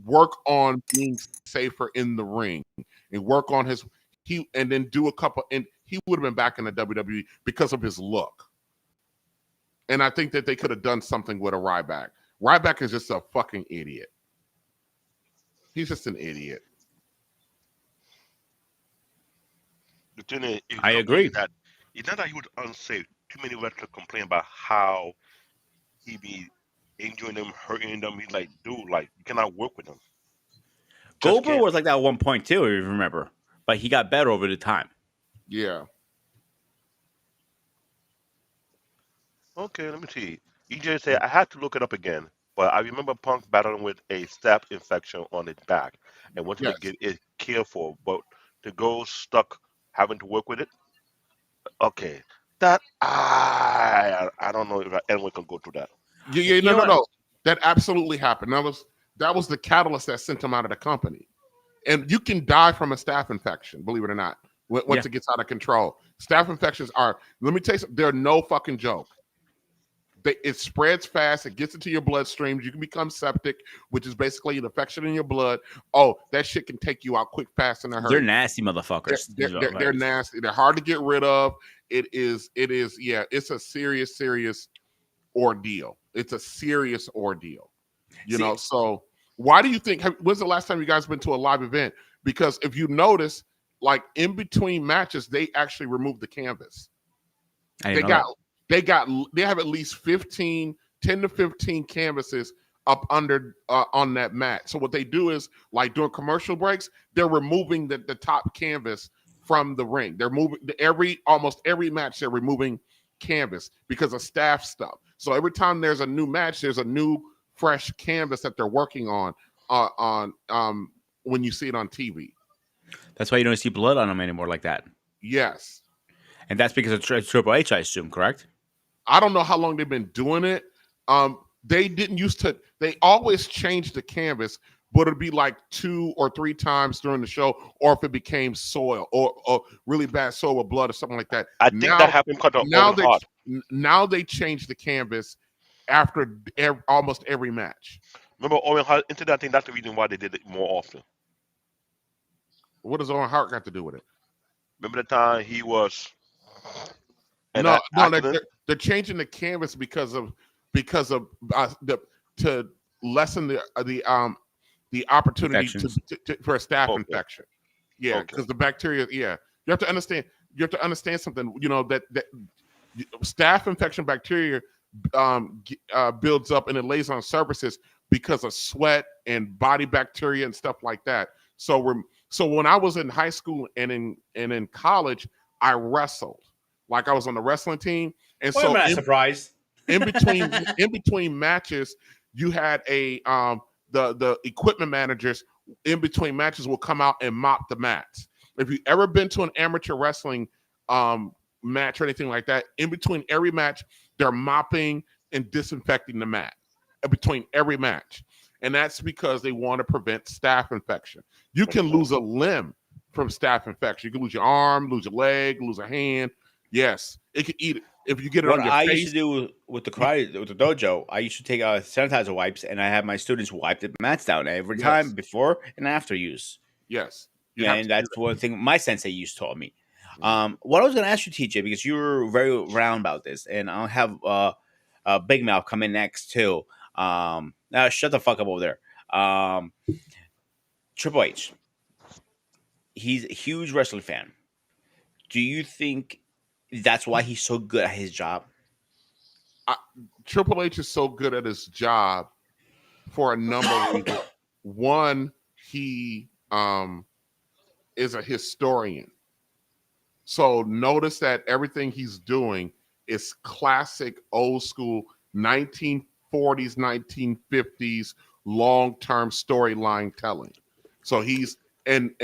work on being safer in the ring and work on and then do a couple, and he would have been back in the WWE because of his look. And I think that they could have done something with a Ryback. Ryback is just a fucking idiot. He's just an idiot. The thing is, I agree. It's not that he was unsafe. Too many wrestlers complain about how he be injuring them, hurting them. He's like, dude, you cannot work with them. Goldberg was like that at one point too, if you remember. But he got better over the time. Yeah. Okay, let me see. EJ said, I had to look it up again, but I remember Punk battling with a staph infection on his back and wanted to get it cared for, but the girl stuck having to work with it. Okay. That, I don't know if anyone can go through that. Yeah, no. That absolutely happened. That was the catalyst that sent him out of the company. And you can die from a staph infection, believe it or not, once it gets out of control. Staph infections let me tell you something, they're no fucking joke. It spreads fast. It gets into your bloodstreams. You can become septic, which is basically an infection in your blood. Oh, that shit can take you out quick, fast, and a hurry. They're nasty motherfuckers. They're nasty. They're hard to get rid of. It's a serious ordeal. It's a serious ordeal. So why do you think, when's the last time you guys been to a live event? Because if you notice, like in between matches, they actually removed the canvas. I didn't know that. They have at least 10 to 15 canvases up under on that mat. So what they do is, like during commercial breaks, they're removing the top canvas from the ring. They're moving almost every match. They're removing canvas because of staff stuff. So every time there's a new match, there's a new fresh canvas that they're working on when you see it on TV. That's why you don't see blood on them anymore like that. Yes. And that's because of Triple H, I assume, correct? I don't know how long they've been doing it. They didn't used to. They always changed the canvas, but it'd be like 2 or 3 times during the show, or if it became soil or really bad soil with blood or something like that. I think that happened because of Owen Hart. Now they changed the canvas after almost every match. Remember Owen Hart? Into that, I think that's the reason why they did it more often. What does Owen Hart got to do with it? Remember the time he was? No, they're changing the canvas because of to lessen the opportunity for a staph infection. Yeah, because the bacteria. Yeah, you have to understand. You have to understand something. You know that staph infection bacteria builds up and it lays on surfaces because of sweat and body bacteria and stuff like that. So when I was in high school and in college, I wrestled. Like I was on the wrestling team, and well, so I'm not surprised. in between matches, you had the equipment managers in between matches will come out and mop the mats. If you've ever been to an amateur wrestling match or anything like that, in between every match, they're mopping and disinfecting the mat in between every match, and that's because they want to prevent staph infection. You can lose a limb from staph infection. You can lose your arm, lose your leg, lose a hand. Yes, it could eat it if you get it on your face. What I used to do with the dojo, I used to take sanitizer wipes and I have my students wipe the mats down every time before and after use. Yes, and that's one thing my sensei used to taught me. What I was going to ask you, TJ, because you were very round about this, and I'll have Big Mouth come in next too. Shut the fuck up over there. Triple H, he's a huge wrestling fan. Do you think that's why he's so good at his job? Triple H is so good at his job for a number of reasons. One, he is a historian. So notice that everything he's doing is classic, old school, 1940s, 1950s, long-term storyline telling. So he's and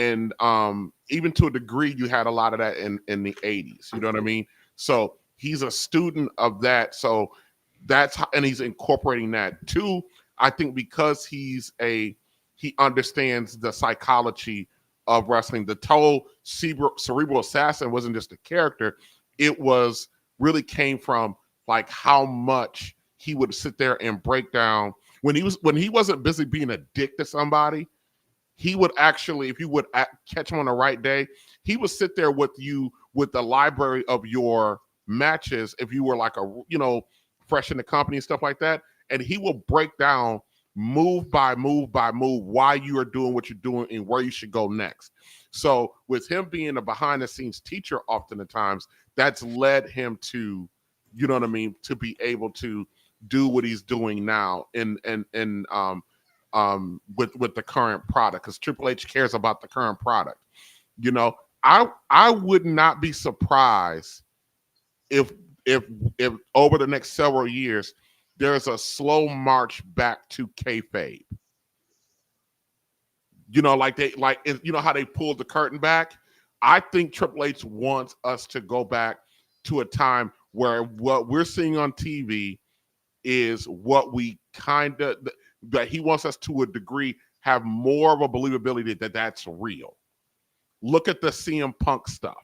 even to a degree, you had a lot of that in the 80s. You know what I mean? So he's a student of that. So that's how, and he's incorporating that too. I think because he understands the psychology of wrestling. The total cerebral assassin wasn't just a character. It was really came from like how much he would sit there and break down when he wasn't busy being a dick to somebody. He would actually, if you would catch him on the right day, he would sit there with you with the library of your matches. If you were like fresh in the company and stuff like that, and he will break down move by move by move why you are doing what you're doing and where you should go next. So with him being a behind the scenes teacher, often at times that's led him to, you know what I mean, to be able to do what he's doing now with the current product, because Triple H cares about the current product. You know, I would not be surprised if over the next several years there's a slow march back to kayfabe. You know, you know how they pulled the curtain back. I think Triple H wants us to go back to a time where what we're seeing on TV is what we that he wants us to a degree have more of a believability that that's real. Look at the CM Punk stuff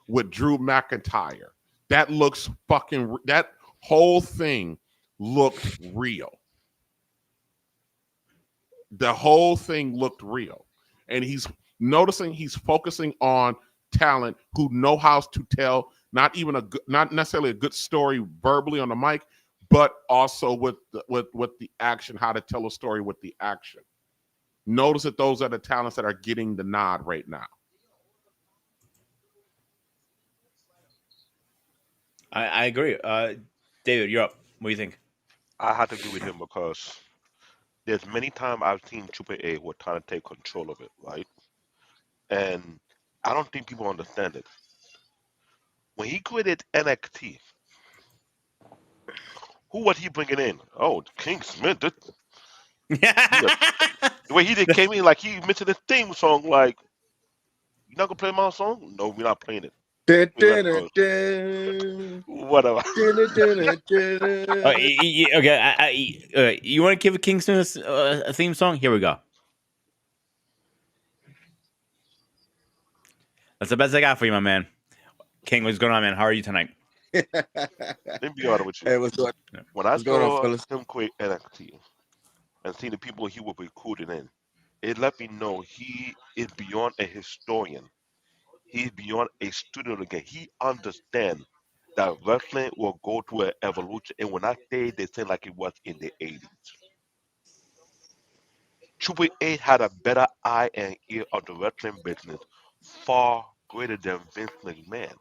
with Drew McIntyre. That looks that whole thing looked real. The whole thing looked real. And he's focusing on talent who know how to tell not necessarily a good story verbally on the mic, but also with the action, how to tell a story with the action. Notice that those are the talents that are getting the nod right now. I agree. David, you're up. What do you think? I had to agree with him because there's many times I've seen Triple A were trying to take control of it, right? And I don't think people understand it. When he created NXT, who was he bringing in? Oh, King Smith. The way he did came in, like he mentioned the theme song, like, "You not gonna play my song? No, we're not playing it. Dun, We let dun, it dun, go. dun. Whatever." Dun, dun, dun, dun, dun. Okay, you want to give Kingston a theme song? Here we go. That's the best I got for you, my man. King, what's going on, man? How are you tonight? Let me be honest with Hey, you. what's going? When I What's going on, saw fellas? him create NXT and see the people he was recruiting in, it let me know he is beyond a historian. He's beyond a student again. He understands that wrestling will go through an evolution. And when I say they say like it was in the 80s, Triple H had a better eye and ear of the wrestling business, far greater than Vince McMahon.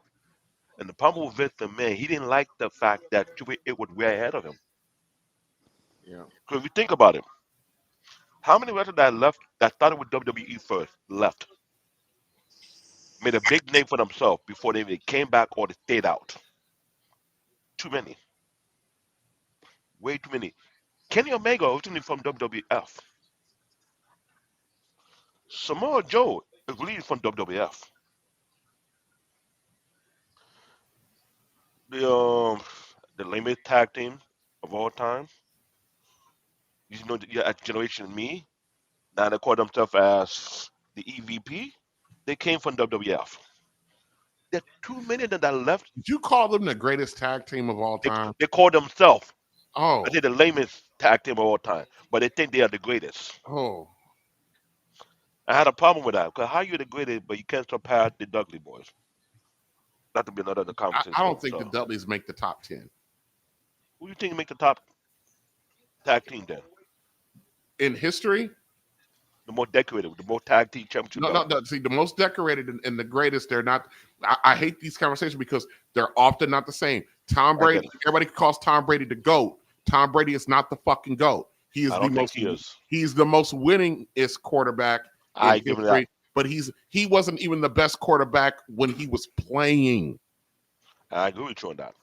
And the problem with Vince McMahon, he didn't like the fact that Triple H was way ahead of him. Yeah, Because if you think about it, how many wrestlers that left that started with WWE first left, made a big name for themselves before they even came back or they stayed out? Too many, way too many. Kenny Omega originally from WWF. Samoa Joe is really from WWF. The lamest tag team of all time. You know, yeah, Generation Me. Now they call themselves as the EVP. They came from WWF. There are too many of them that left. Did you call them the greatest tag team of all They, time? they call themselves. I Oh, think the lamest tag team of all time, but they think they are the greatest. oh. I had a problem with that because how you the greatest, but you can't surpass the Dudley Boys. That would be another I conversation. don't think the So, Dudleys make the top 10. who do you think make the top tag team then? In history, The more decorated, the more tag team championship no. belts. See, the most decorated and the greatest, they're not. I hate these conversations because they're often not the same. Tom I get Brady, it. everybody calls Tom Brady the GOAT. Tom Brady is not the fucking GOAT. He is I the don't think most he is. he's the most winningest quarterback in I give him that. history, but he wasn't even the best quarterback when he was playing. I agree with you on that.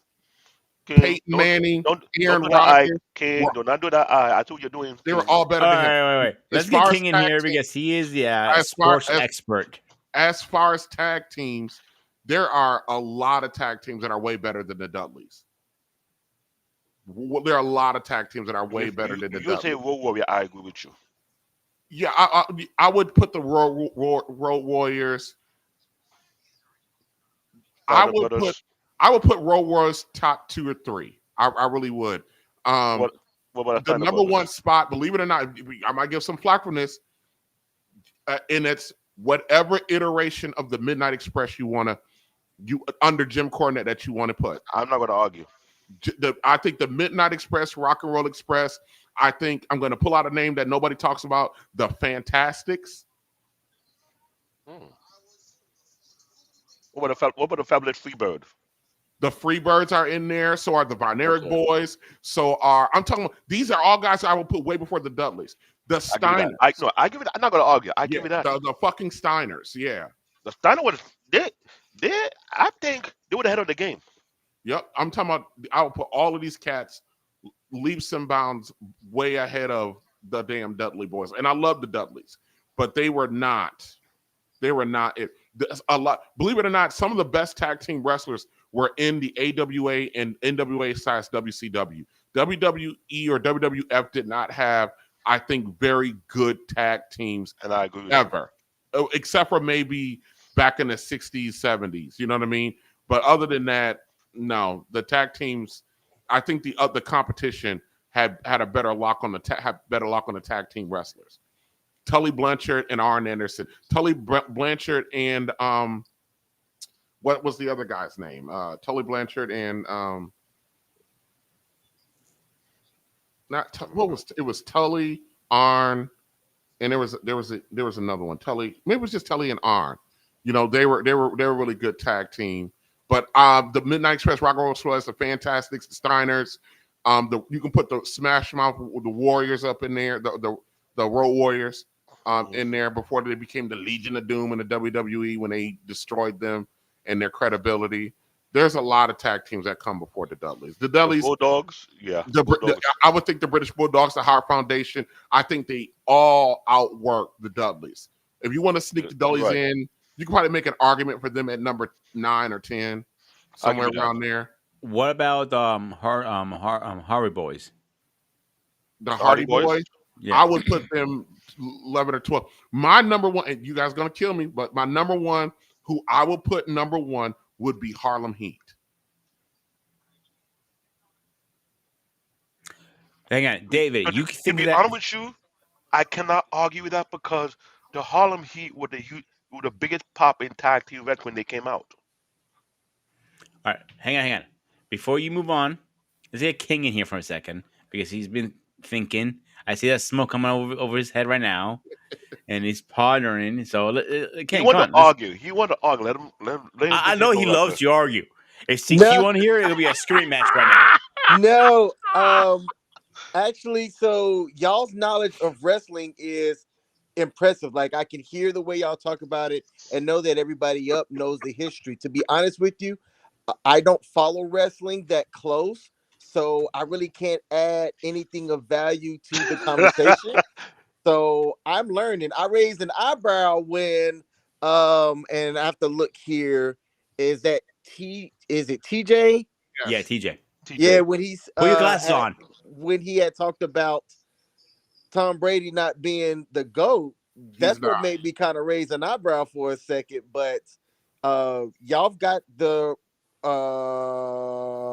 King, Peyton Manning, don't Aaron do that eye, Rodgers, King. Do not do that eye. I see what you're doing, they were King. all better All than him. right, wait. As Let's get far as King in tag here team, because he is the as far sports expert. as far as tag teams, there are a lot of tag teams that are way better than the Dudleys. There are a lot of tag teams that are way better than the You say Dudleys. Road Warrior. I agree with you. Yeah, I would put the Road Warriors. I Steiner would put Brothers. Road Warriors top 2 or 3. I really would. What what about the The Steiner number one Brothers? spot, believe it or not, I might give some flack from this, and it's whatever iteration of the Midnight Express you under Jim Cornette that you want to put. I'm not going to argue. I think the Midnight Express, Rock and Roll Express. I think I'm going to pull out a name that nobody talks about: the Fantastics. Hmm. What about the Fabulous Freebird? The Freebirds are in there. So are the Von Erich Okay, Boys. So are I'm talking. These are all guys I will put way before the Dudleys. The I give you that. Steiners. I give it. I'm not going to argue. I Yeah, give you that. the fucking Steiners. Yeah. The Steiner was they. I think they were ahead of the game. Yep. I'm talking about. I will put all of these cats leaps and bounds way ahead of the damn Dudley Boys, and I love the Dudleys, but they were not. They were not it. A lot. Believe it or not, some of the best tag team wrestlers were in the AWA and NWA / WCW. WWE or WWF did not have, I think, very good tag teams And I agree with you. ever, except for maybe back in the 60s, 70s. You know what I mean? But other than that, no. The tag teams, I think the competition had a better lock on the tag team wrestlers. Tully Blanchard and Arn Anderson. Tully Blanchard and what was the other guy's name? Tully Blanchard and what was it? Was Tully, Arn, and there was another one. Tully, maybe it was just Tully and Arn. You know, they were really good tag team. But the Midnight Express, Rock and Roll Express, the Fantastics, the Steiners. You can put the Smash Mouth with the Warriors up in there, the Road Warriors in there before they became the Legion of Doom in the WWE when they destroyed them and their credibility. There's a lot of tag teams that come before the Dudleys. The Dudleys, Bulldogs, yeah. I would think the British Bulldogs, the Hart Foundation, I think they all outwork the Dudleys. If you want to sneak the Dudleys in, you can probably make an argument for them at number 9 or 10, somewhere around there. What about Hardy Boys? The Hardy Boys? Yeah. I would put them 11 or 12. My number one, and you guys are going to kill me, but my number one, who I would put number 1, would be Harlem Heat. Hang on, David. You think to be honest with you, I cannot argue with that because the Harlem Heat were the biggest pop in tag team events when they came out. All right, hang on. Before you move on, let's get King in here for a second because he's been thinking. I see that smoke coming over his head right now, and he's pondering. So, King, he want to argue. He want to argue. Let him. I know he loves to argue. If CQ on here, it'll be a scream match right now. No, actually, so y'all's knowledge of wrestling is impressive. Like I can hear the way y'all talk about it and know that everybody up knows the history. To be honest with you, I don't follow wrestling that close, so I really can't add anything of value to the conversation. So I'm learning. I raised an eyebrow when and I have to look here. Is it TJ? Yes. Yeah, TJ. Yeah, when he's put your glasses on. When he had talked about Tom Brady not being the GOAT, that's what made me kind of raise an eyebrow for a second. But y'all got the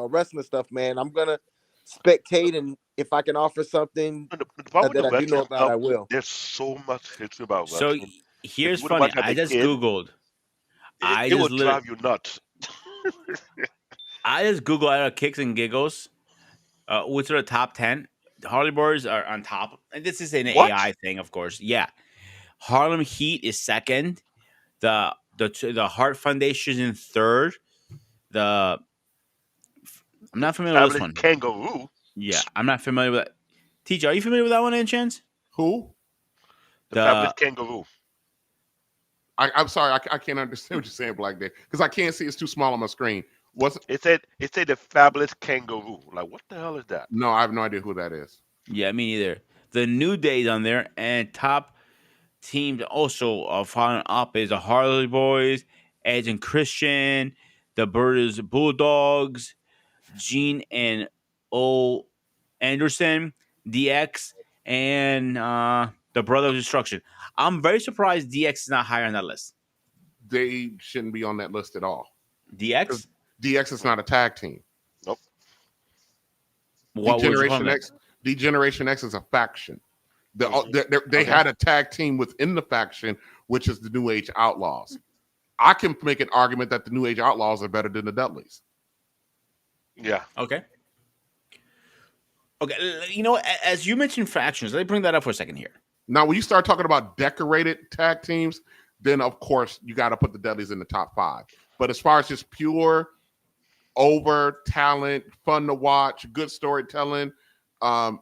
wrestling stuff, man. I'm gonna spectate, and if I can offer something that I do know about, I will. There's so much history about wrestling. So here's funny. I just Googled. It will drive you nuts. I just Googled out of kicks and giggles. Which are the top 10? The Harley Boys are on top, and this is an AI thing, of course. Yeah, Harlem Heat is second. The Hart Foundation is in third. I'm not familiar with this one. Kangaroo. Yeah, I'm not familiar with that. TJ, are you familiar with that one, any chance? Who? The Fabulous Kangaroo. I'm sorry, I can't understand what you're saying, Black Day, because I can't see. It's too small on my screen. It said the Fabulous Kangaroo. Like, what the hell is that? No, I have no idea who that is. Yeah, me neither. The New Day's on there, and top teams also following up is the Harley Boys, Edge and Christian, the British Bulldogs, Gene and O. Anderson, DX, and the Brother of Destruction. I'm very surprised DX is not higher on that list. They shouldn't be on that list at all. DX? DX is not a tag team. Nope. D-Generation X is a faction. They had a tag team within the faction, which is the New Age Outlaws. I can make an argument that the New Age Outlaws are better than the Dudleys. Yeah. Okay. You know, as you mentioned factions, let me bring that up for a second here. Now, when you start talking about decorated tag teams, then of course you got to put the Dudleys in the top 5. But as far as just pure over talent, fun to watch, good storytelling, the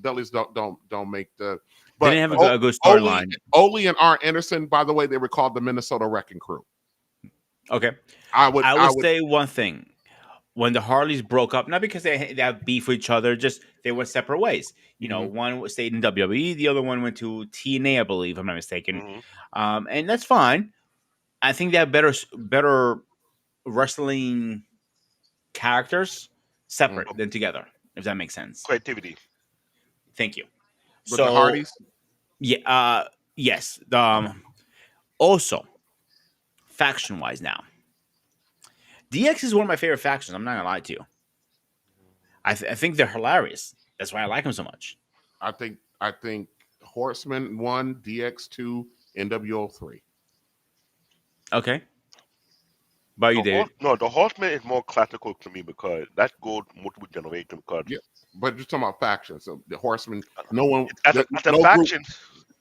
Dudleys don't make the. But they didn't have a good storyline. Ole and Arn Anderson, by the way, they were called the Minnesota Wrecking Crew. Okay, I would say one thing. When the Harleys broke up, not because they have beef with each other, just they went separate ways. You know, one stayed in WWE, the other one went to TNA, I believe, if I'm not mistaken. And that's fine. I think they have better wrestling characters separate than together, if that makes sense. Creativity. Thank you. But the Hardys? Yeah. Yes. Also, faction-wise now. DX is one of my favorite factions. I'm not going to lie to you. I think they're hilarious. That's why I like them so much. I think Horseman 1, DX 2, NWO 3. Okay. About you, David? No, the Horseman is more classical to me because that's goes multiple generation. Because yeah, but you're talking about factions. So the Horseman, no one. As a faction,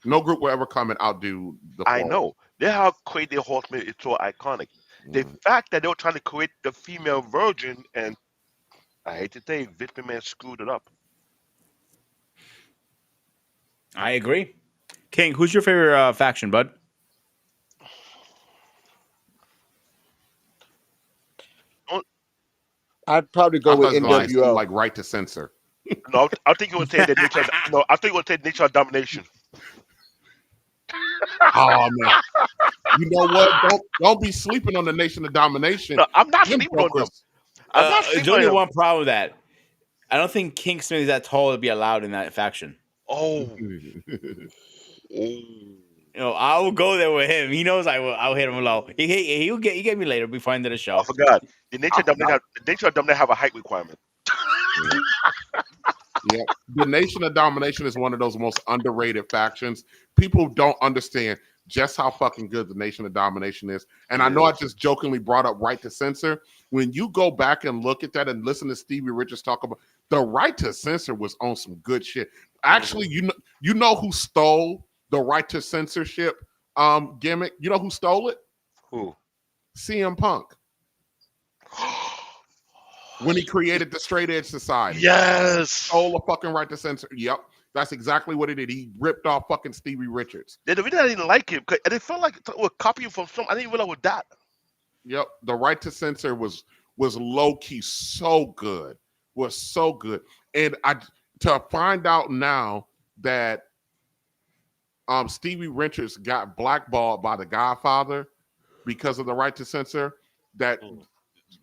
No group will ever come and outdo the I Four. know. They have created Horseman is so iconic. The Mm. fact that they were trying to create the female virgin, and I hate to say, Vince McMahon screwed it up. I agree. King, who's your favorite faction, bud? Don't- I'd probably I go thought with it was gonna say something NWO. like right to censor. No, I think you would say the nature. No, I think you would say nature of domination. Oh man, you know what? Don't be sleeping on the Nation of Domination. No, I'm not Them sleeping on them. jokers. I'm not There's sleeping on only them. one problem with that. I don't think King Smith is that tall to be allowed in that faction. Oh. I will go there with him. He knows I'll hit him low. He'll get me later before end of the I show. forgot. The nature I of them forgot. have a height requirement. Yeah, the Nation of Domination is one of those most underrated factions. People don't understand just how fucking good the Nation of Domination is. And I know I just jokingly brought up Right to Censor. When you go back and look at that and listen to Stevie Richards talk about the Right to Censor was on some good shit. Actually, you know who stole the Right to Censorship gimmick? You know who stole it? Who? CM Punk. When he created the Straight Edge Society. Yes. Stole a fucking Right to Censor. Yep. That's exactly what he did. He ripped off fucking Stevie Richards. The reason I didn't like him, and it felt like it was copying from some. I didn't realize with that. Yep. The Right to Censor was low key so good. Was so good. And to find out now that Stevie Richards got blackballed by the Godfather because of the Right to Censor, that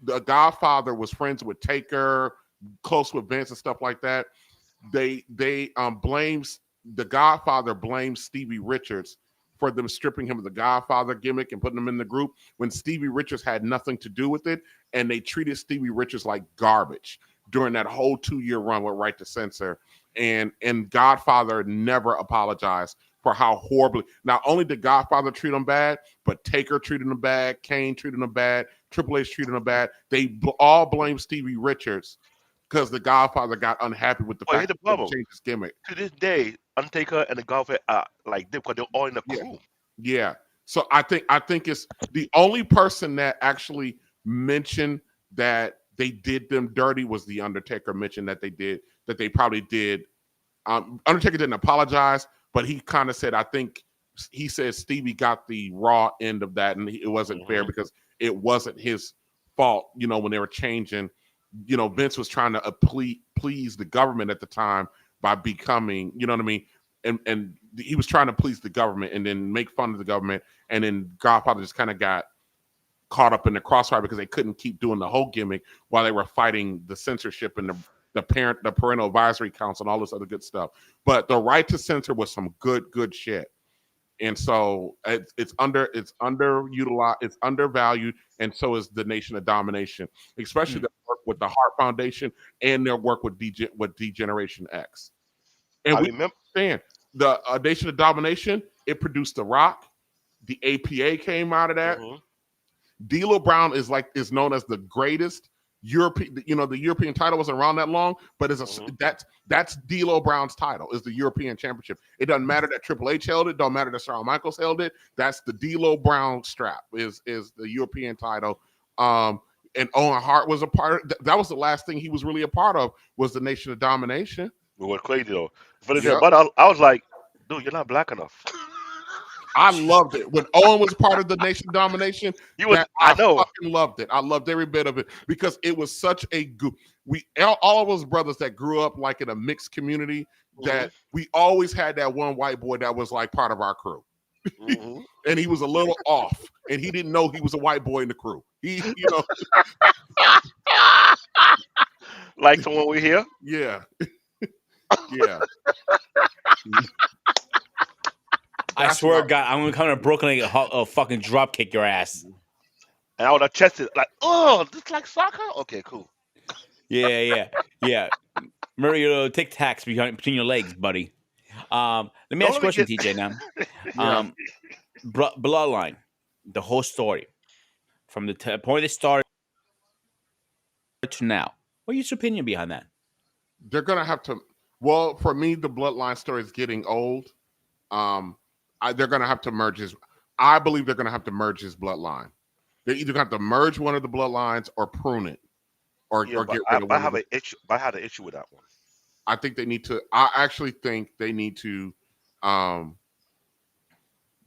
the Godfather was friends with Taker, close with Vince and stuff like that. They blames the Godfather blames Stevie Richards for them stripping him of the Godfather gimmick and putting him in the group when Stevie Richards had nothing to do with it, and they treated Stevie Richards like garbage during that whole 2-year run with Right to Censor. And Godfather never apologized for how horribly. Not only did Godfather treat him bad, but Taker treated him bad, Kane treated him bad, Triple H treated him bad. They all blame Stevie Richards because the Godfather got unhappy with the Here's fact the that they problem. changed his gimmick. To this day, Undertaker and the Godfather are like them because they're all in the crew. Yeah. So I think it's the only person that actually mentioned that they did them dirty was the Undertaker. Mentioned that they probably did. Undertaker didn't apologize, but he kind of said, I think he said Stevie got the raw end of that, and it wasn't fair because it wasn't his fault. When they were changing, Vince was trying to please the government at the time by becoming, you know what I mean? And he was trying to please the government and then make fun of the government. And then Godfather just kind of got caught up in the crossfire because they couldn't keep doing the whole gimmick while they were fighting the censorship and the parental advisory council and all this other good stuff. But the Right to Censor was some good shit. And so it's underutilized, it's undervalued, and so is the Nation of Domination, especially their work with the Hart Foundation and their work with D-Generation X. And we understand the Nation of Domination, it produced The Rock. The APA came out of that. D'Lo Brown is known as the greatest European. The European title wasn't around that long, but that's D'Lo Brown's title, is the European Championship. It doesn't matter that Triple H held it, don't matter that Shawn Michaels held it. That's the D'Lo Brown strap is the European title. And Owen Hart was a part of that. Was the last thing he was really a part of, was the Nation of Domination. It was crazy though. But I was like, dude, you're not black enough. I loved it when Owen was part of the Nation Domination. I fucking loved it. I loved every bit of it because it was such a good. All of us brothers that grew up like in a mixed community, that we always had that one white boy that was like part of our crew, and he was a little off, and he didn't know he was a white boy in the crew. Like someone we hear. Yeah, yeah. I swear to God, I'm gonna come to Brooklyn and fucking drop kick your ass. And I would have chested like, oh, this like soccer? Okay, cool. Yeah. Remember your tic tacs between your legs, buddy. Let me ask you a question, TJ. Now, Bloodline, the whole story from the point it started to now. What's your opinion behind that? They're gonna have to. Well, for me, the Bloodline story is getting old. They're going to have to merge his. I believe they're going to have to merge his bloodline. They're either going to have to merge one of the bloodlines or prune it, or Yeah, but get rid of I one of have the. an issue. But I had an issue with that one. I think they need to. I actually think they need to. Um,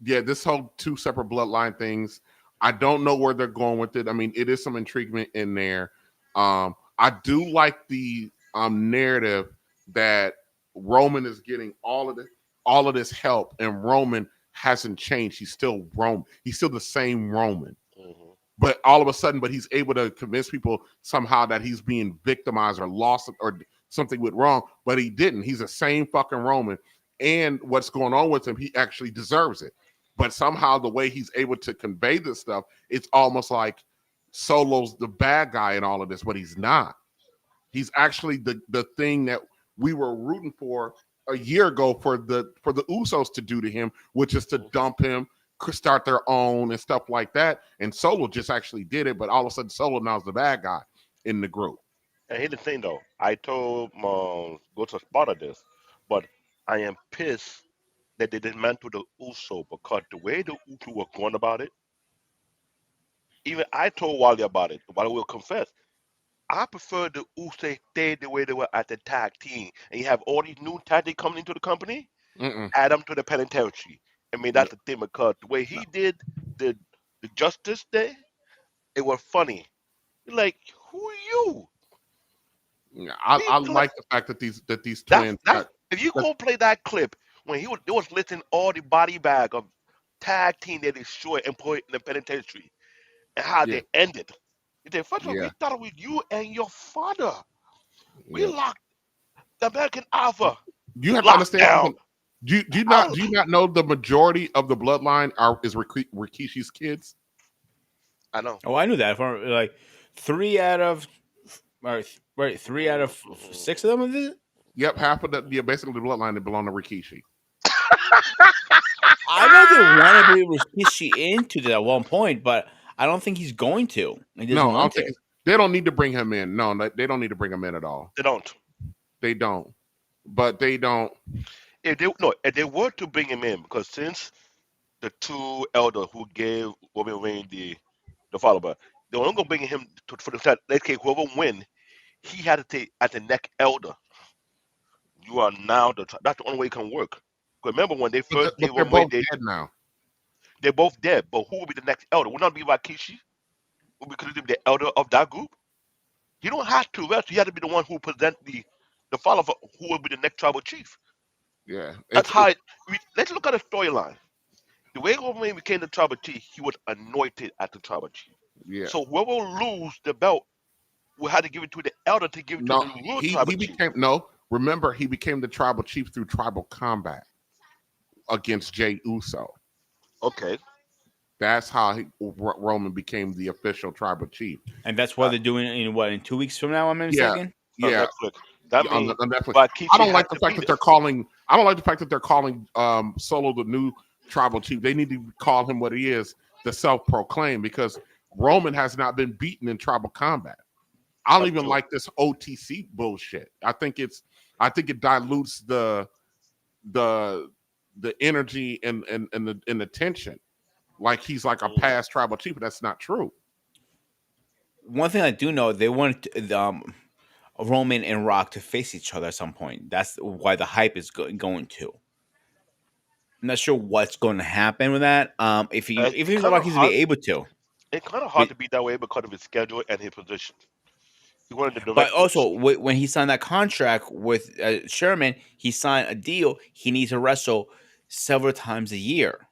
yeah, this whole two separate bloodline things. I don't know where they're going with it. I mean, it is some intriguement in there. I do like the narrative that Roman is getting all of this help, and Roman hasn't changed. He's still Roman. He's still the same Roman. Hmm. But all of a sudden, he's able to convince people somehow that he's being victimized or lost or something went wrong, but he didn't. He's the same fucking Roman, and what's going on with him, he actually deserves it. But somehow the way he's able to convey this stuff, it's almost like Solo's the bad guy in all of this, but he's not. He's actually the thing that we were rooting for a year ago for the Usos to do to him, which is to dump him, start their own and stuff like that. And Solo just actually did it, but all of a sudden Solo now is the bad guy in the group. And here's the thing, though. I told go to Sparta this, but I am pissed that they dismantled the Uso because the way the Uso were going about it, even I told Wally about it. Wally will confess. I prefer the Uso stay the way they were at the tag team, and you have all these new tag team coming into the company, Mm-mm. add them to the penitentiary. I mean, Yeah. that's the thing because the way No. he did the Justice Day, it was funny. You're like, who are you? Yeah, He I play, like the fact that these that's twins that's got. if you That, go play that clip when they was listing all the body bag of tag team they destroyed and put in the penitentiary and how yeah, they ended. He said, first of all, we yeah, thought it was you and your father. We yeah. locked the American Alpha You have to locked understand down. something. I, Do you not know the majority of the bloodline is Rikishi's kids? I know. Oh, I knew that. For like three out of right, three out of six Mhm. of them is it? Yep, half of the basically the bloodline that belong to Rikishi. I know they want to bring Rikishi into it at one point, but I don't think he's going to. He doesn't No, I want don't think to. they don't need to bring him in. No, they don't need to bring him in at all. They don't. They don't. But they don't. If they no, if they were to bring him in, because since the two elders who gave Roman Reigns the follower, they were only gonna bring him for the fact. Let's say whoever win, he had to take at the next elder. You are now that's the only way it can work. 'Cause remember when they first But gave they're Roman Reigns, both dead now. they're both dead. But who will be the next elder? Will not be Rikishi. Will be considered the elder of that group. You don't have to rest. You have to be the one who present the follower who will be the next tribal chief. Yeah, That's how. Let's look at the storyline. The way Roman Reigns became the tribal chief, he was anointed as the tribal chief. yeah. So whoever lose the belt will have to give it to the elder to give it to No, the real he tribal chief. became no. Remember, he became the tribal chief through tribal combat against Jay Uso. Okay. That's how Roman became the official tribal chief. And that's what Uh, they're doing in 2 weeks from now. I'm Yeah, mistaken. on yeah, Netflix. That means on Netflix. I Rikishi don't had like the to fact be that there. they're calling. I don't like the fact that they're calling Solo the new tribal chief. They need to call him what he is, the self-proclaimed, because Roman has not been beaten in tribal combat. I don't That's even true. like this OTC bullshit. I think it dilutes the energy and the tension. Like he's like a Mhm. past tribal chief, but that's not true. One thing I do know, they want Roman and Rock to face each other at some point. That's why the hype is going to. I'm not sure what's going to happen with that. If It's he's kind Rock, of he's to be hard. able to. It's kind of hard But, to be that way because of his schedule and his position. He wanted to but direct the also, machine. when he signed that contract with Sherman, he signed a deal. He needs to wrestle several times a year.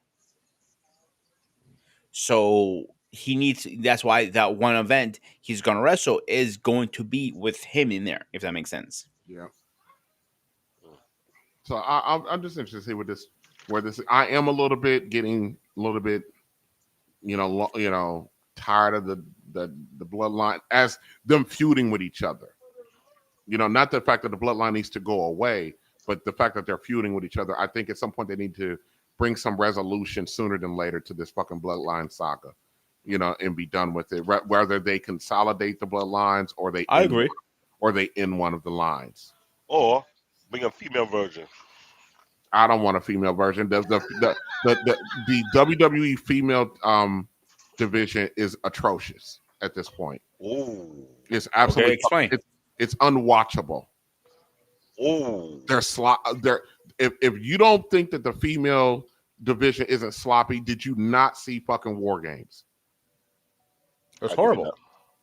So he needs. That's why that one event he's going to wrestle is going to be with him in there. If that makes sense. Yeah. So I'm just interested to see where this. I am a little bit getting a little bit, tired of the bloodline as them feuding with each other. Not the fact that the bloodline needs to go away, but the fact that they're feuding with each other. I think at some point they need to bring some resolution sooner than later to this fucking bloodline saga, and be done with it. Whether they consolidate the bloodlines I agree. or they end one of the lines. Or bring a female version. I don't want a female version. The WWE female division is atrocious at this point. Oh, It's Okay, absolutely explain. it's unwatchable. oh, They're if you don't think that the female division isn't sloppy, did you not see fucking War Games? It was I give you that. horrible.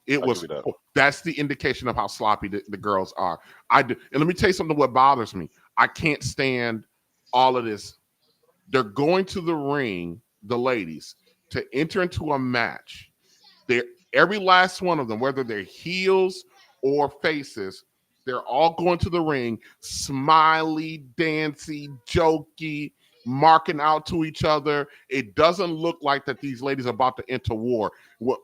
It I give was you that. that's the indication of how sloppy the girls are. I do, and let me tell you something. What bothers me, I can't stand all of this. They're going to the ring, the ladies, to enter into a match. They're every last one of them, whether they're heels or faces, they're all going to the ring, smiley, dancy, jokey, marking out to each other. It doesn't look like that these ladies are about to enter war. When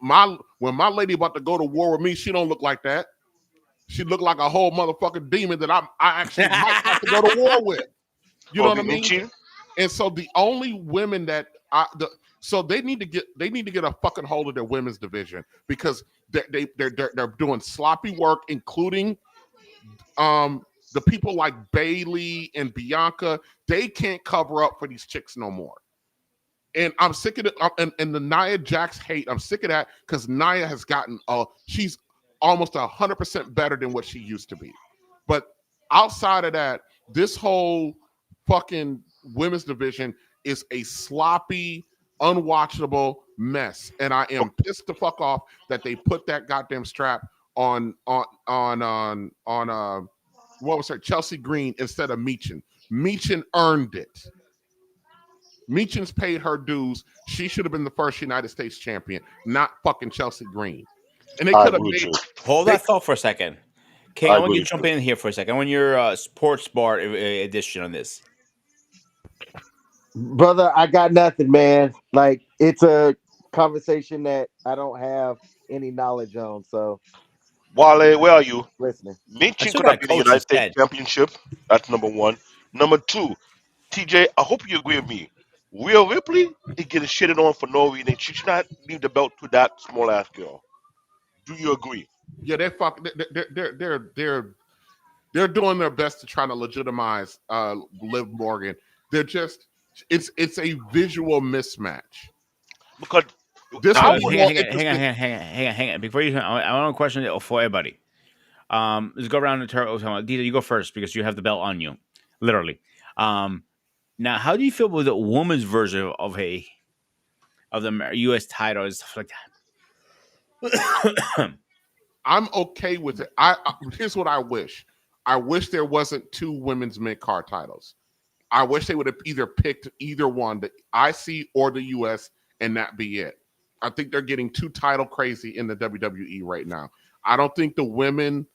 my lady about to go to war with me, she don't look like that. She looked like a whole motherfucking demon that I actually might have to go to war with. You know Oh, what I mean? Michi? And so the only women that so they need to get a fucking hold of their women's division because they're doing sloppy work, including the people like Bailey and Bianca. They can't cover up for these chicks no more. And I'm sick of it. And the Nia Jax hate, I'm sick of that because Nia has gotten she's almost 100% better than what she used to be. But outside of that, this whole fucking women's division is a sloppy, unwatchable mess. And I am pissed the fuck off that they put that goddamn strap on what was her Chelsea Green instead of Meechin. Meechin earned it. Meechin's paid her dues. She should have been the first United States champion, not fucking Chelsea Green. And they I could have agree with made you. Hold they that thought for a second. King, I I want agree you to with jump you. in here for a second. I want your sports bar edition on this. Brother, I got nothing, man. Like it's a conversation that I don't have any knowledge on. So Wale, where are you? listening. I Minchin still could have got been the coach United States instead. Championship. That's number one. Number two, TJ, I hope you agree with me. Rhea Ripley is getting shitted on for no reason. She should not leave the belt to that small ass girl. Do you agree? yeah, they're doing their best to try to legitimize Liv Morgan. They're just it's a visual mismatch. Because This I will So be would. more hang on, interesting. hang on. Before you, I want a question for everybody. Let's go around the turtle. Dita, you go first because you have the belt on you, literally. Um, now, how do you feel with the woman's version of the U.S. title and stuff like that? I'm okay with it. I here's what I wish. I wish there wasn't two women's mid card titles. I wish they would have either picked either one, the IC or the US, and that be it. I think they're getting too title crazy in the WWE right now. I don't think the women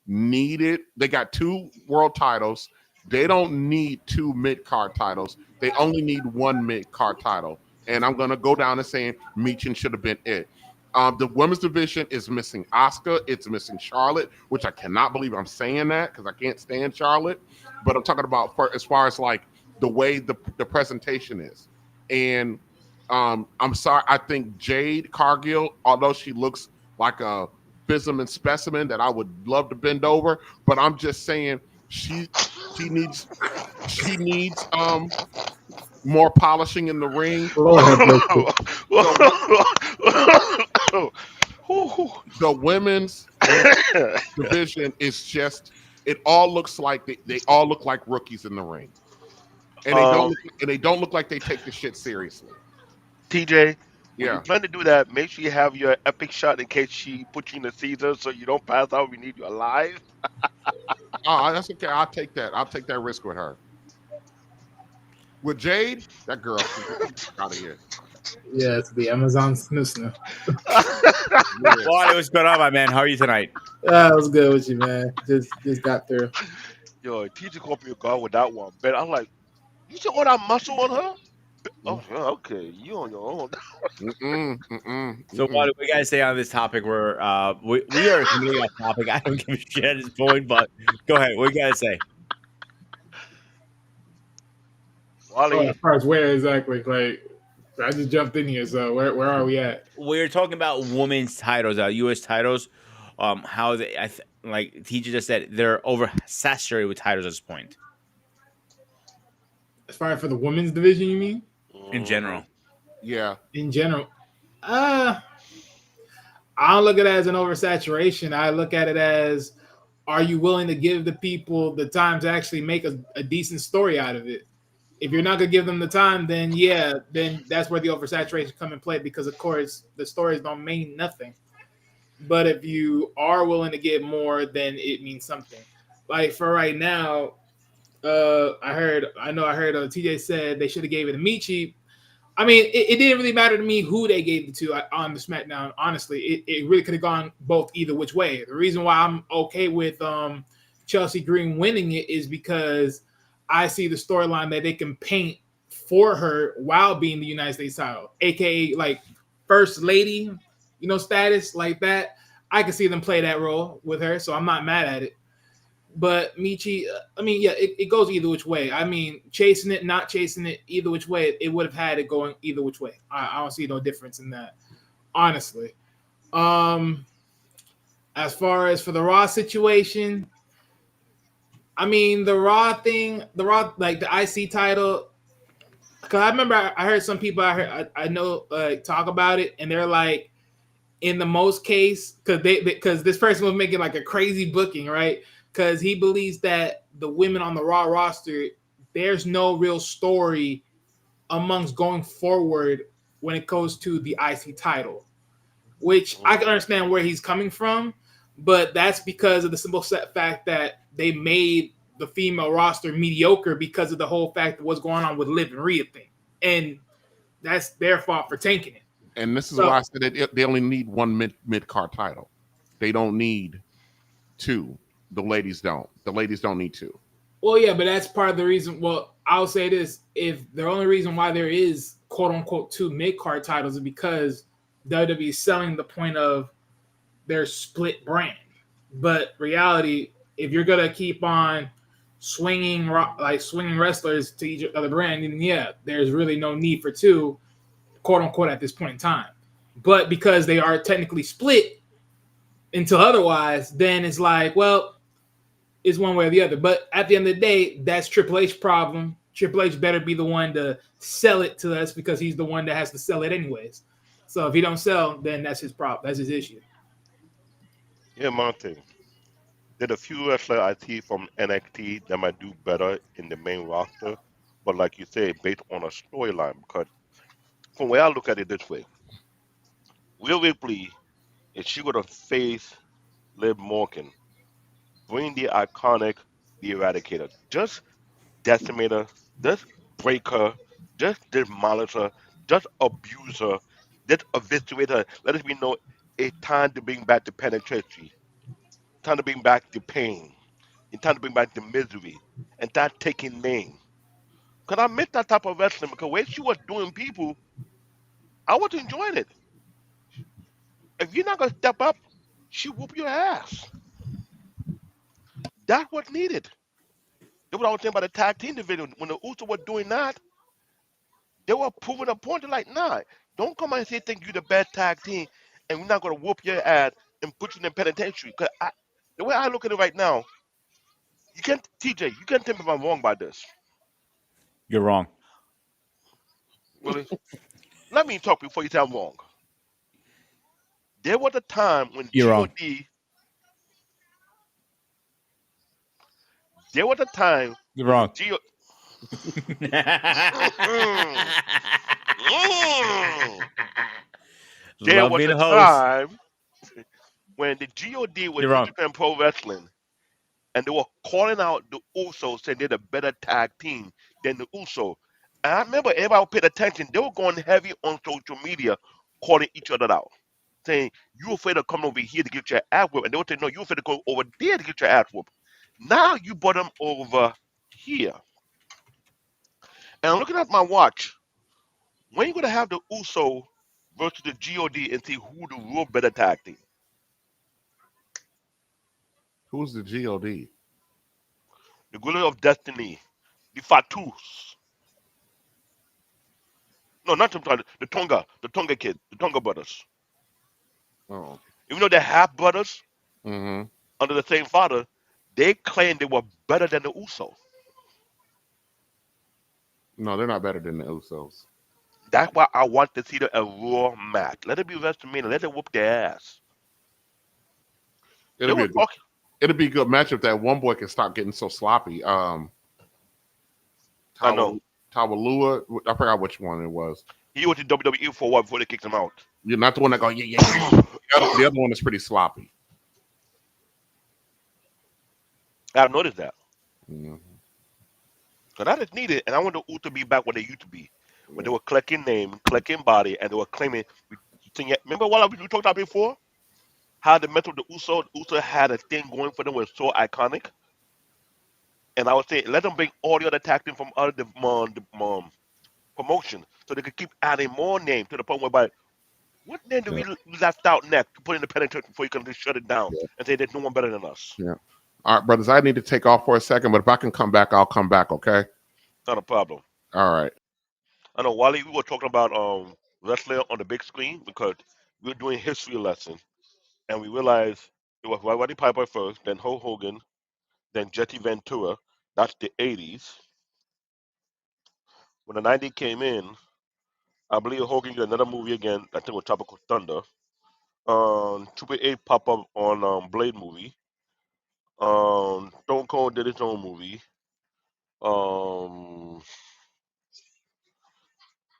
need it. They got two world titles. They don't need two mid card titles. They only need one mid card title. And I'm gonna go down and saying Meechin should have been it. The women's division is missing Asuka. It's missing Charlotte, which I cannot believe I'm saying that because I can't stand Charlotte. But I'm talking about as far as like the way the presentation is. And I'm sorry, I think Jade Cargill, although she looks like a fism and specimen that I would love to bend over, but I'm just saying she needs she needs more polishing in the ring. Lord have mercy. The the women's division is just it all looks like they all look like rookies in the ring. And um, they don't look like they take the shit seriously. TJ, when you Yeah. plan to do that, make sure you have your epic shot in case she puts you in the Caesar so you don't pass out. We need you alive. Oh, that's okay. I'll take that. I'll take that risk with her. With Jade, that girl, she out of here. Yeah, it's the Amazon snoo. Yeah. Wally, what's going on, my man? How are you tonight? I was good with you, man. Just got through. Yo, TJ caught me a guard with that one. But I'm like, you see all that muscle on her? Oh, yeah, okay. You on your own. So, what we gotta say on this topic? We are completely off topic. I don't give a shit at this point, but go ahead. What you gotta say? Oh, Wally, as far as where exactly, like I just jumped in here. So where are we at? We're talking about women's titles, U.S. titles. How they, like TJ just said, they're oversaturated with titles at this point. As far as for the women's division, you mean? In Hmm. general. Yeah. In general, uh, I don't look at it as an oversaturation. I look at it as, are you willing to give the people the time to actually make a decent story out of it? If you're not gonna give them the time, then yeah, then that's where the oversaturation come in play, because of course the stories don't mean nothing. But if you are willing to get more, then it means something. Like for right now, I heard TJ said they should have gave it to Michi. I mean, it didn't really matter to me who they gave it to on the SmackDown. Honestly, it really could have gone both either which way. The reason why I'm okay with Chelsea Green winning it is because I see the storyline that they can paint for her while being the United States title, aka like first lady, status like that. I can see them play that role with her, so I'm not mad at it. But Michi, I mean, yeah, it goes either which way. I mean, chasing it, not chasing it, either which way, it would have had it going either which way. I don't see no difference in that, honestly. Um, as far as for the Raw situation, I mean, the Raw, like the IC title, because I remember I heard some people I know talk about it, and they're like, in the most case, because this person was making like a crazy booking, right? Because he believes that the women on the Raw roster, there's no real story amongst going forward when it goes to the IC title, which I can understand where he's coming from, but that's because of the simple set fact that they made the female roster mediocre because of the whole fact of what's going on with Liv and Rhea thing, and that's their fault for tanking it. And this is So why I said that they only need one mid card title. They don't need two. The ladies don't. The ladies don't need two. well, yeah, but that's part of the reason. Well, I'll say this: if the only reason why there is quote unquote two mid card titles is because WWE is selling the point of their split brand. But reality, if you're gonna keep on swinging wrestlers to each other brand, then yeah, there's really no need for two, quote unquote, at this point in time. But because they are technically split until otherwise, then it's like, well, it's one way or the other. But at the end of the day, that's Triple H's problem. Triple H better be the one to sell it to us because he's the one that has to sell it anyways. So if he don't sell, then that's his problem. That's his issue. Yeah, Monte. There's a few wrestlers I see from NXT that might do better in the main roster, but like you say, based on a storyline. Because from where I look at it this way, Will Ripley, if she would have faced Liv Morgan, bring the iconic, the Eradicator, just decimate her, just break her, just demolish her, just abuse her, just eviscerate her. Let us be know it's time to bring back the penitentiary, time to bring back the pain, it's time to bring back the misery, and start taking name. Because I miss that type of wrestling because when she was doing people, I was enjoying it. If you're not going to step up, she whoop your ass. That's what's needed. That's what I was saying about the tag team division. When the Uso were doing that, they were proving a point. They're like, nah, don't come out and say think you're the best tag team and we're not going to whoop your ass and put you in the penitentiary. Because the way I look at it right now, you can't, TJ, you can't tell me if I'm wrong by this. You're wrong. Really? Let me talk before you say I'm wrong. There was a time when You're wrong. God, there was a time You're when wrong. God, Mm. There was Loving a host. time when the God was You're New wrong. Japan Pro Wrestling and they were calling out the Usos saying they're the better tag team than the Usos. And I remember everybody paid attention. They were going heavy on social media calling each other out. Saying, you afraid of coming over here to get your ass whooped. And they would say, no, you afraid to go over there to get your ass whooped. Now you brought them over here. And I'm looking at my watch. When you going to have the Uso versus the God and see who the real better tag team? Who's the God? The Gorilla of Destiny, the Fatus. No, not the Tonga kid, the Tonga brothers. Oh. Even though they're half brothers Mm-hmm. under the same father, they claim they were better than the Uso. No, they're not better than the Usos. That's why I want to see a Raw match. Let it be WrestleMania. Let it whoop their ass. They It'll be were a good, talking. it'll be a good match if that one boy can stop getting so sloppy. I know. Tawalua, I forgot which one it was. He was in WWE for a while before they kicked him out. You're not the one that go yeah. The other one is pretty sloppy. I've noticed that. Mhm. So that is needed, and I want the U to be back where they used to be, when they were collecting name, collecting body, and they were claiming. Remember what we talked about before? How the metal the Uso had a thing going for them was so iconic. And I would say let them bring all the other tag team from other promotion, so they could keep adding more names to the point whereby what name do Yeah, we left out next to put in the penetration before you can just shut it down yeah, and say there's no one better than us? yeah. All right, brothers, I need to take off for a second, but if I can come back, I'll come back. Okay. Not a problem. All right. I know Wally, we were talking about wrestling on the big screen because we were doing history lesson, and we realized it was Roddy Piper first, then Hulk Hogan, then Jesse Ventura. That's the 80s. When the 90s came in, I believe Hogan did another movie again. I think it was Tropical Thunder. Triple H pop up on Blade movie. Stone Cold did his own movie. Um,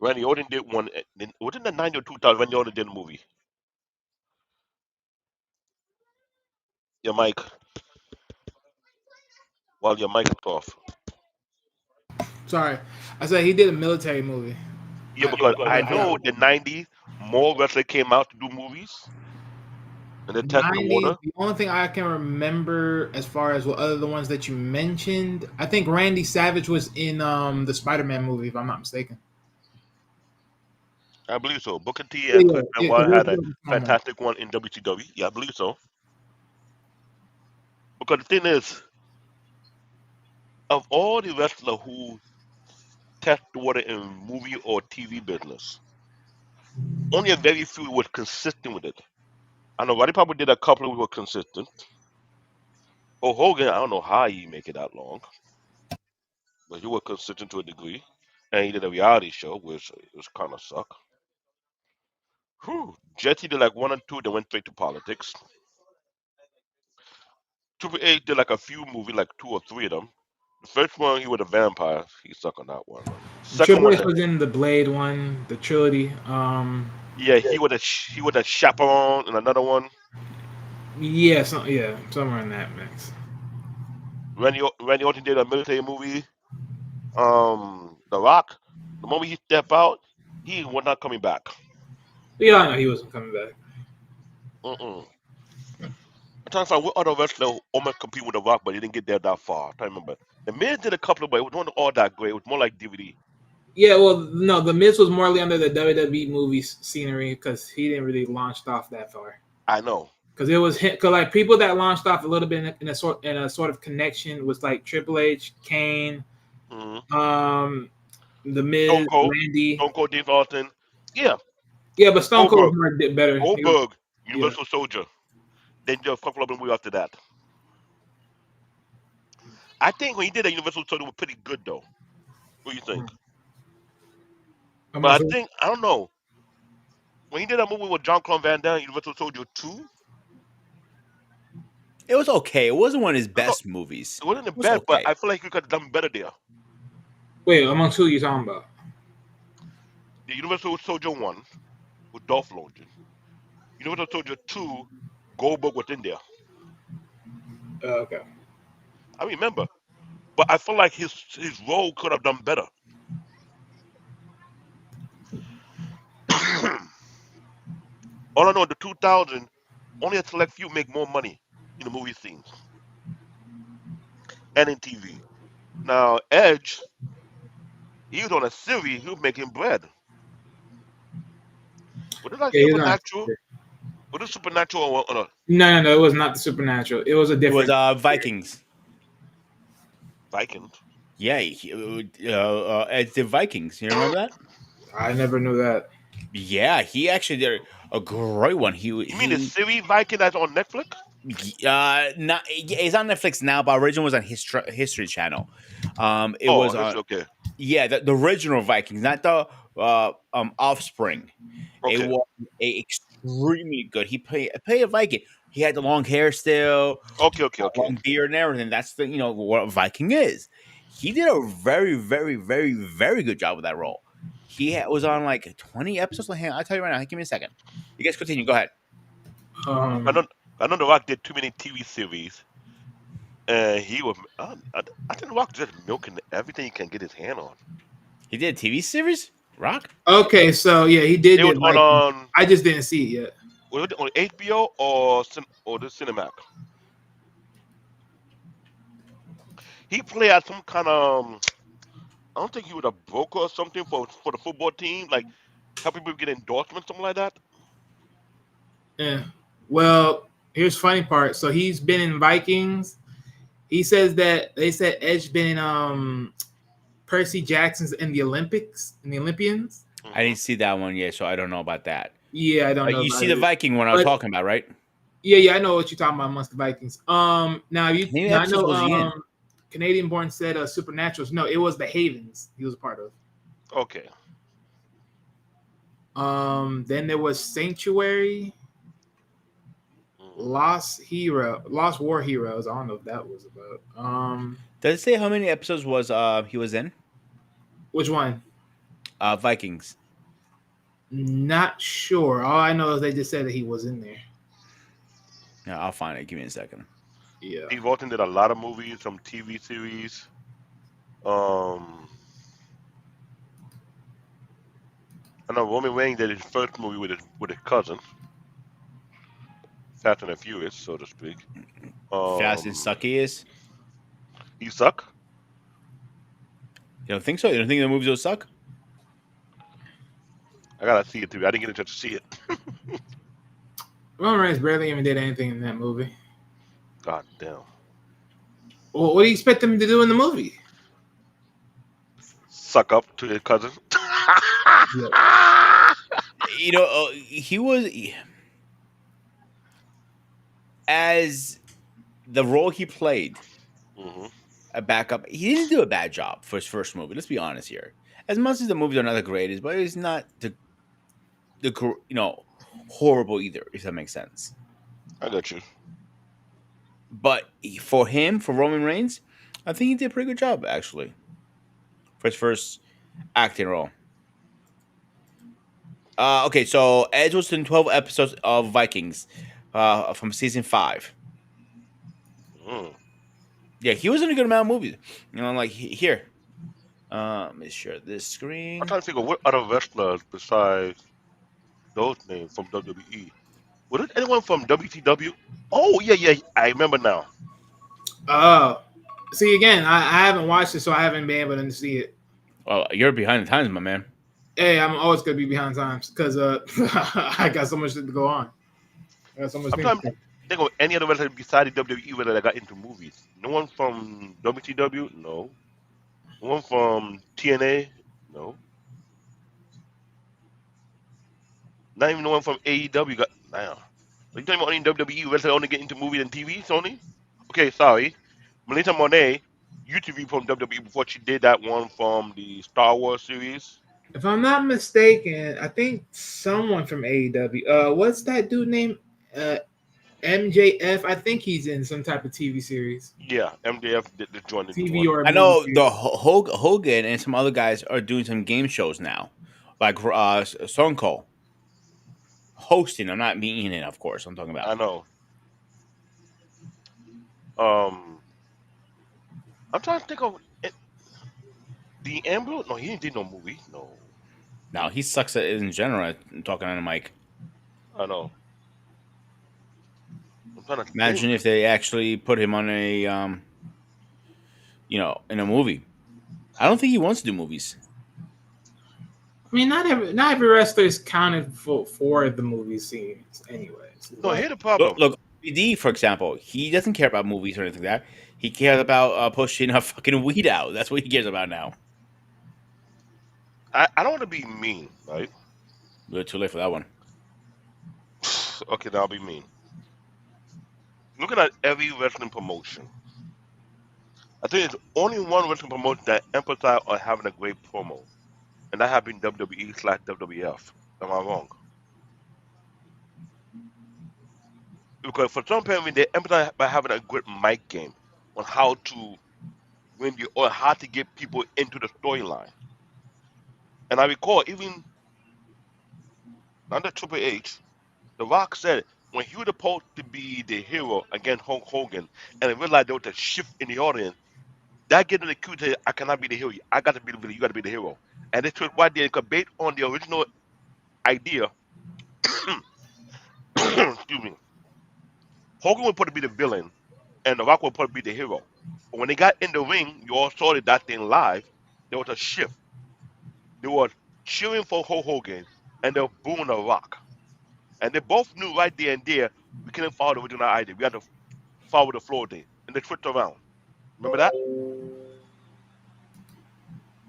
Randy Orton did one. Was it the 90 or 2000? Randy Orton did a movie. Your mic, while your mic is off. Sorry, I said he did a military movie. Yeah, because I know the 90s more wrestlers came out to do movies and they test the 90s. water. The only thing I can remember as far as what other the ones that you mentioned, I think Randy Savage was in the Spider-Man movie, if I'm not mistaken. I believe so. Booker T Yeah, and yeah, Chris yeah. 'Cause Benoit they were had a together for so long. fantastic one in WCW. Yeah, I believe so. Because the thing is, of all the wrestlers who test the water in movie or TV business, only a very few were consistent with it. I know Roddy Piper did a couple who were consistent. Oh, Hogan, I don't know how he make it that long, but he was consistent to a degree. And he did a reality show, which was kind of suck. Whew. Jesse did like one or two, then went straight to politics. Triple H did like a few movies, like two or three of them. The first one, he was a vampire. He sucked on that one. Second Triple one, H was in the Blade one, the trilogy. yeah, he was a chaperone in another one. Yeah, somewhere in that mix. Randy Orton did a military movie. The Rock, the moment he stepped out, he was not coming back. Yeah, I know he wasn't coming back. Mm-mm. I'm trying to find what other wrestler almost compete with The Rock, but he didn't get there that far. I'm trying to remember. The Miz did a couple of, but it wasn't all that great. It was more like DVD. Yeah, well, no, the Miz was morely under the WWE movie scenery because he didn't really launch off that far. I know. Because it was because like people that launched off a little bit in a sort of connection was like Triple H, Kane, Mm-hmm. the Miz, Stone Cold, Randy. Stone Cold, Dave Austin. Yeah, Yeah, but Stone Cold Goldberg, was more better. Goldberg, Yeah. Universal Soldier. Then just a couple of them were after that. I think when he did that, Universal Soldier was pretty good though. What do you think? I'm not But I sure. think I don't know. When he did that movie with John Claude Van Damme, Universal Soldier 2, It was okay. It wasn't one of his best movies. it wasn't the It was best, but okay. I feel like he could have done better there. Wait, amongst who you talking about? The Universal Soldier 1 with Dolph Lundgren. Universal Soldier 2, Goldberg was in there. Okay. I remember. But I feel like his role could have done better. All I know, the 2000, only a select few make more money in the movie scenes and in TV. Now, Edge, he was on a series, he was making bread. Was it like Yeah, he's not. Supernatural? Was it Supernatural on a No, it was not the Supernatural. It was a It was different. Vikings. Vikings? Yeah, it's the Vikings. You remember that? I never knew that. Yeah, he actually did a great one. You mean the series Viking that's on Netflix? Not it's on Netflix now, but original was on History Channel. It was okay. Yeah, the original Vikings, not the offspring. It Okay, was extremely good. He played a Viking. He had the long hair still, okay, okay, okay. long beard and everything. That's the what a Viking is. He did a very, very, very, very good job with that role. He was on like 20 episodes. Hang on, I'll tell you right now. Give me a second. You guys continue. Go ahead. I Um, know, I know The Rock did too many TV series, and he was. I think The Rock just milking everything he can get his hand on. He did a TV series. Rock. okay, so yeah, he did It was did on Vikings. I just didn't see it yet. was it on HBO or the Cinemax? He played at some kind of. I don't think he was a broker or something for the football team, like helping people get endorsements, something like that. Yeah. Well, here's the funny part. So he's been in Vikings. He says that they said Edge been in Percy Jackson's in the Olympics, in the Olympians. I didn't see that one yet, so I don't know about that. Yeah, I don't know You about see the it. Viking one I was But talking about, right? yeah, I know what you're talking about amongst the Vikings. Now How many I episodes know was he in? Canadian born said Supernaturals. No, it was the Havens he was a part of. Okay. Then there was Sanctuary, Lost War Heroes. I don't know if that was about. Does it say how many episodes was he was in? Which one? Vikings. Not sure. All I know is they just said that he was in there. Yeah, I'll find it. Give me a second. Yeah. Steve Austin did a lot of movies, some TV series. I know Roman Reigns did his first movie with his cousin, Fast and Furious, so to speak. Fast and Sucky is. He suck. You don't think so? You don't think the movies will suck? I gotta see it too. I didn't get a chance to see it. Roman Reigns barely even did anything in that movie. God damn. Well, what do you expect him to do in the movie? Suck up to his cousin. He was as the role he played, hmm a backup. He didn't do a bad job for his first movie. Let's be honest here. As much as the movies are not the greatest, but it's not the horrible either. If that makes sense. I got you. But for Roman Reigns, I think he did a pretty good job actually for his first acting role. Okay, so Edge was in 12 episodes of Vikings from season 5. Mm. Yeah, he was in a good amount of movies. Like here. Let me share this screen. I'm trying to think of what other wrestlers besides those names from WWE. Was it anyone from WTW? Oh yeah, I remember now. See again, I haven't watched it, so I haven't been able to see it. Well, you're behind the times, my man. Hey, I'm always gonna be behind times because I got so much shit to go on. I got so much I'm things. trying to think of any other wrestler besides WWE wrestler that got into movies. No one from WTW? No. No one from TNA? No. Not even no one from AEW got. Now, are you talking about only WWE wrestler only get into movies and TV, Sony? Okay, sorry. Melissa Monet used to be from WWE before she did that one from the Star Wars series. If I'm not mistaken, I think someone from AEW. What's that dude name? MJF. I think he's in some type of TV series. Yeah, MJF did join the TV one. or I movie know series. the Hogan and some other guys are doing some game shows now, like Stone Cold hosting. I'm not meaning it, of course. I'm talking I about. know. I'm trying to think of it. The Ambrose. No, he didn't do no movie. No, Now he sucks at it in general. Talking on the mic. I know. I'm trying to Imagine think. if they actually put him on a in a movie. I don't think he wants to do movies. I mean, not every wrestler is counted for the movie scenes, anyways. No, Like, here's the problem. Look, BD, for example, he doesn't care about movies or anything like that. He cares about pushing a fucking weed out. That's what he cares about now. I don't want to be mean, right? We're too late for that one. Okay, now I'll be mean. Looking at every wrestling promotion, I think it's only one wrestling promotion that emphasize on having a great promo, and that have been WWE/WWF. Am I wrong? Because for some people, they emphasize by having a good mic game on how to win you or how to get people into the storyline. And I recall even under Triple H, The Rock said when he was supposed to be the hero against Hulk Hogan, and they realized there was a shift in the audience, that gave them the cue to say, I cannot be the hero. I got to be the villain. You got to be the hero. And this was why they could based on the original idea. Excuse me. Hogan was supposed to be the villain, and The Rock was supposed to be the hero. But when they got in the ring, you all saw that thing live. There was a shift. They were cheering for Hulk Hogan, and they were booing The Rock. And they both knew right there and there we couldn't follow the original idea. We had to follow the floor thing, and they switched around. Remember that?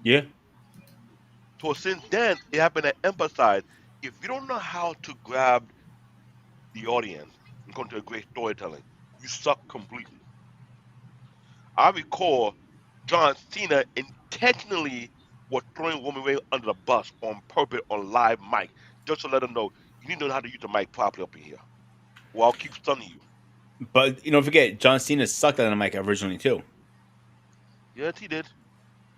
Yeah. So since then, it happened to emphasize if you don't know how to grab the audience and come to a great storytelling, you suck completely. I recall John Cena intentionally was throwing Roman Reigns under the bus on purpose on live mic just to let him know you need to know how to use the mic properly up in here, or I'll keep stunning you. But don't forget, John Cena sucked on the mic originally too. Yes, he did.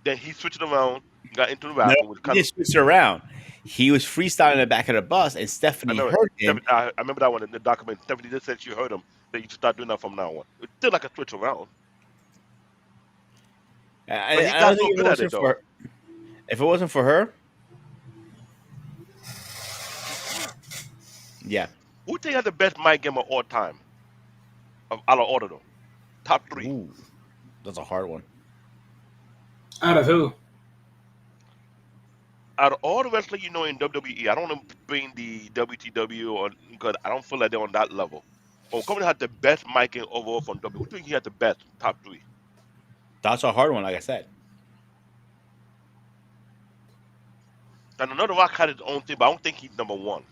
Then he switched it around, got into the No, rapping, which he kind of just switched it around. He was freestyling in the back of the bus, and I Stephanie know. heard him. I remember that one in the document. Stephanie just said she heard him. That you should start doing that from now on. It's still like a switch around, but he I don't got think so if it good at it wasn't though. for if it wasn't for her, yeah. Who think has the best mic game of all time? Out of order though, top three. Ooh, that's a hard one. Out of who? Out of all the wrestlers you know in WWE, I don't want to bring the WTW or because I don't feel like they're on that level. But company had the best mic game overall from W. Who think he had the best top three? That's a hard one, like I said. And another Rock had his own thing, but I don't think he's number one.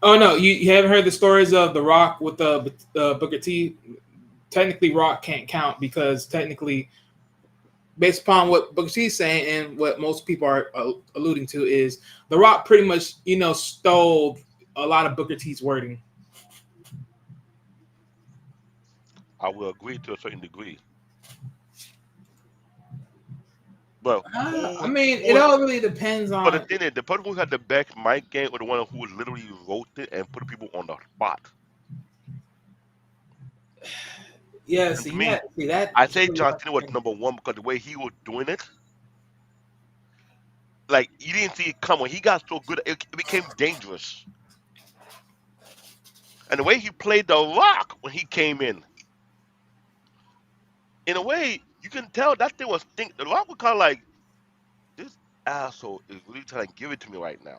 Oh no, you haven't heard the stories of The Rock with the Booker T. Technically, Rock can't count because technically, based upon what Booker T is saying and what most people are alluding to, is The Rock pretty much stole a lot of Booker T's wording. I will agree to a certain degree. But I mean, it all really depends but the on. thing is, the person who had the best mic game was the one who literally wrote it and put people on the spot. Yeah, And see to me, that. See that. I say John Cena was number one because the way he was doing it, like you didn't see it come when he got so good, it became dangerous. And the way he played The Rock when he came in a way, you can tell that thing was think. The Rock was kind of like, this asshole is really trying to give it to me right now.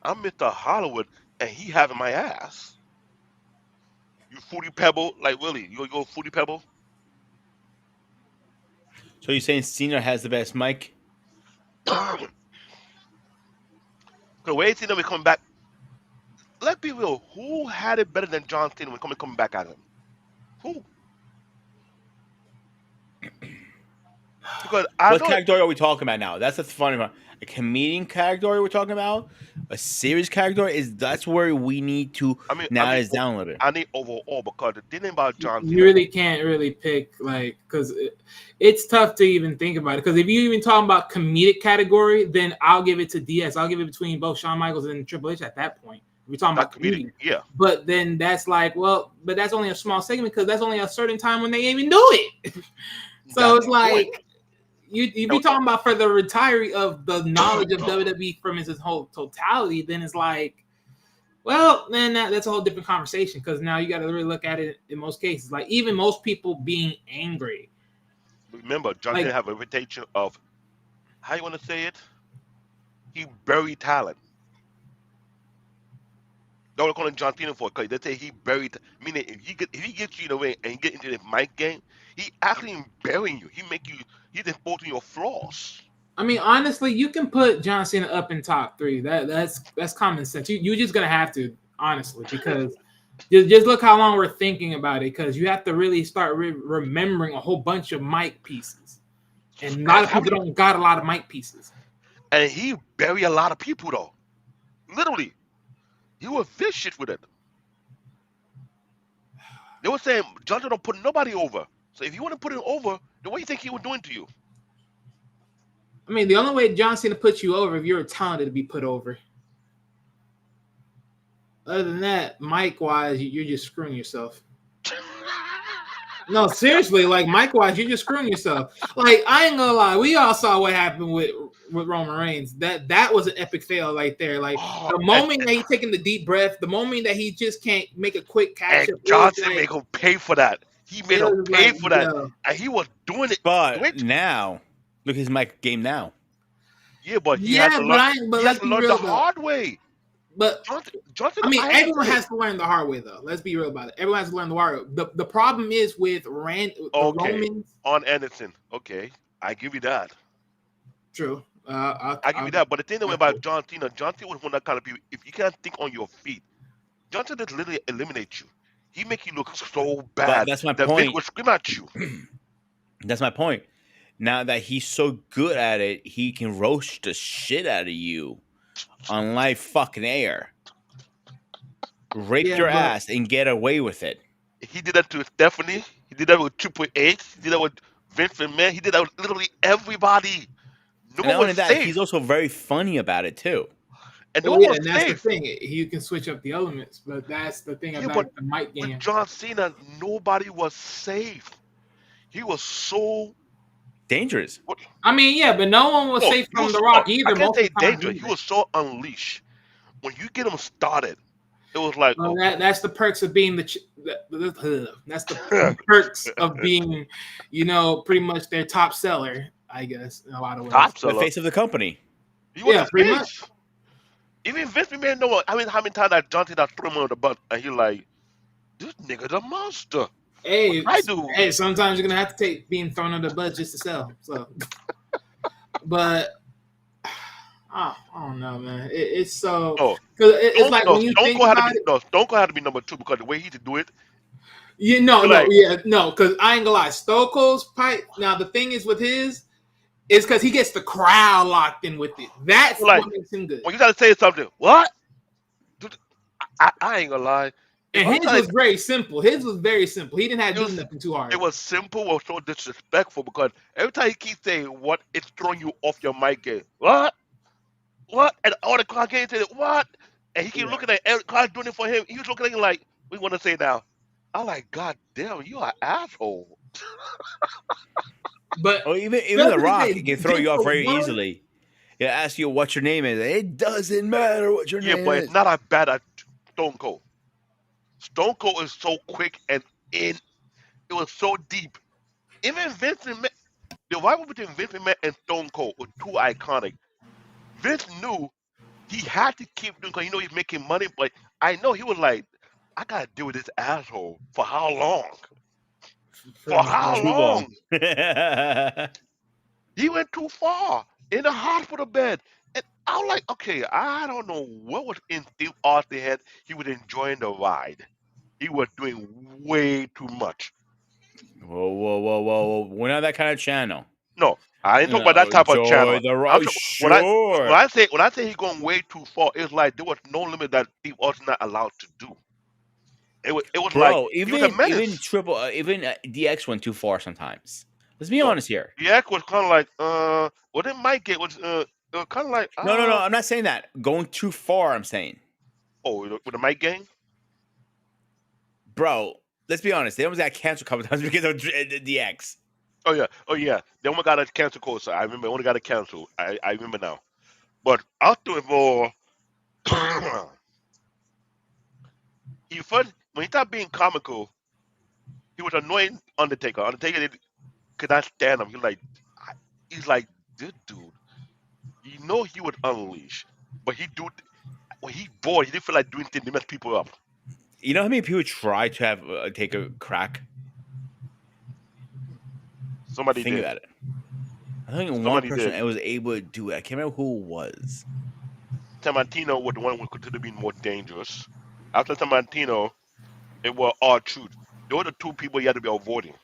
I'm Mr. Hollywood, and he having my ass. You Fruity Pebble, like really, you go Fruity Pebble? So you're saying Cena has the best mic? The way Cena was coming back, let's be real, who had it better than John Cena when coming back at him? Who? Because I What know category are we talking about now? That's the funny part. A comedian category we're talking about? A serious category? That's where we need to I narrow mean, this down a little bit. I need overall because the thing about John You Cena, really can't really pick because it's tough to even think about it. Because if you even talk about comedic category, then I'll give it to DS. I'll give it between both Shawn Michaels and Triple H at that point. We're talking that about comedic, comedian. yeah. But then that's like, well, but that's only a small segment because that's only a certain time when they even do it. So That's it's the like point. you be talking about for the retiree of the knowledge of WWE from its whole totality, then it's like, well, then that's a whole different conversation because now you got to really look at it in most cases. Like even most people being angry. Remember, John Cena have a reputation of, how you want to say it? He buried talent. Don't call him John Cena for it because they say he buried. Meaning, if he gets you in the ring and you get into the mic game, he actually burying you. He's exposing your flaws. I mean, honestly, you can put John Cena up in top 3. That's common sense. You just gonna have to honestly because Just look how long we're thinking about it, because you have to really start remembering a whole bunch of mic pieces, and a lot of people don't got a lot of mic pieces. And he buried a lot of people though. Literally, he was vicious with it. They were saying Johnson don't put nobody over. So if you want to put him over, then what do you think he was doing to you? I mean, the only way John Cena puts you over if you're talented to be put over. Other than that, mic-wise, you're just screwing yourself. No, seriously, like mic-wise, you're just screwing yourself. Like, I ain't gonna lie, we all saw what happened with Roman Reigns. That was an epic fail right there. Like the moment that he's taking the deep breath, the moment that he just can't make a quick catch up. Johnson made him pay for that. He made him pay for that, and he was doing it. But now, look at his mic game now. Yeah, but he has to learn the hard way. But Johnson, I mean, everyone has to learn the hard way, though. Let's be real about it. Everyone has to learn the hard way. The problem is with Romans on Anderson. Okay, I give you that. True. I give you that. But the thing about John Cena was one of that kind of people. If you can't think on your feet, Johnson just literally eliminate you. He make you look so bad. But that's my point. Vic would scream at you. That's my point. Now that he's so good at it, he can roast the shit out of you on live fucking air. Rape your ass and get away with it. He did that to Stephanie. He did that with Triple H. He did that with Vince McMahon. He did that with literally everybody. No one was safe. He's also very funny about it too. And that's the thing. You can switch up the elements, but that's the thing about the mic game. With John Cena, nobody was safe. He was so dangerous. I mean, yeah, but no one was safe from The Rock either. I can't say dangerous. He was so unleashed. When you get him started, it was like that's the perks of being that's the perks of being, pretty much their top seller, I guess, in a lot of ways. Top seller. The face of the company. Yeah, pretty much. Even Vince McMahon know. I mean, how many times that John Cena threw him on the butt, and he's like, "This nigga's a monster." Hey, sometimes you're gonna have to take being thrown on the butt just to sell. So, but I don't know, man. It's so because it's like when you think about it. Stone Cold had to be number 2 because the way he to do it. Because I ain't gonna lie, Stone Cold's pipe. Now the thing is with his. It's because he gets the crowd locked in with it. That's what makes him good. When you gotta say something, what? Dude, I ain't gonna lie. And his was very simple. His was very simple. He didn't have to do nothing too hard. It was simple or so disrespectful because every time he keeps saying what, it's throwing you off your mic game. What? And all the crowd getting to it, what? And he keep looking at every crowd doing it for him. He was looking at him like, we want to say now. I'm like, God damn, you are an asshole. But even The Rock can throw you off very easily. He'll ask you what your name is. It doesn't matter what your name is. Yeah, but it's not as bad as Stone Cold. Stone Cold is so quick and it was so deep. Even Vince McMahon, the rivalry between Vince McMahon and Stone Cold was too iconic. Vince knew he had to keep doing because he's making money, but I know he was like, I gotta deal with this asshole for how long? For how long? He went too far in the hospital bed. And I was like, okay, I don't know what was in Steve Austin's head. He was enjoying the ride. He was doing way too much. Whoa. We're not that kind of channel. No, I ain't talking about that type of channel. When I say he's going way too far, it's like there was no limit that Steve Austin not allowed to do. It was like even DX went too far sometimes. Let's be honest here. DX was kind of like what did Mike get was kind of like no. I'm not saying that going too far. I'm saying with the Mike gang, bro. Let's be honest. They almost got canceled a couple times because of DX. Oh yeah. They almost got a cancel course. I remember. Only got a cancel. I remember now. But I'll do it more. When he started being comical, he was annoying Undertaker. Undertaker could not stand him. He's like, this dude. He would unleash, but when he bored, he didn't feel like doing things to mess people up. You know how many people try to have take a crack? Somebody think did. About it. I think one person was able to do it. I can't remember who it was. Samantino was the one who could have been more dangerous. After Samantino, It was R-Truth. Those were the two people you had to be avoiding.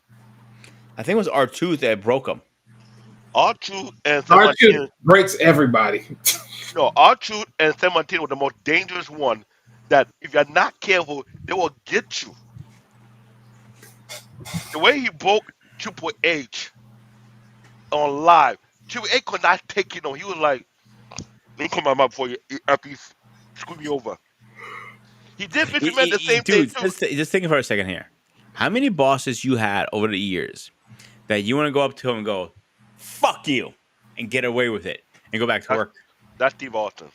I think it was our tooth that broke him. R-Truth and San R2 Martin. breaks everybody. No, R-Truth and San Martin were the most dangerous one. That if you're not careful, they will get you. The way he broke Triple H on live, Triple H could not take it on. He was like, "Let me come my mouth before you after you screw me over." He did Vince McMahon the same thing Dude, too. just think for a second here. How many bosses you had over the years that you want to go up to him and go, "Fuck you," and get away with it and go back to That's work? that's Steve Austin.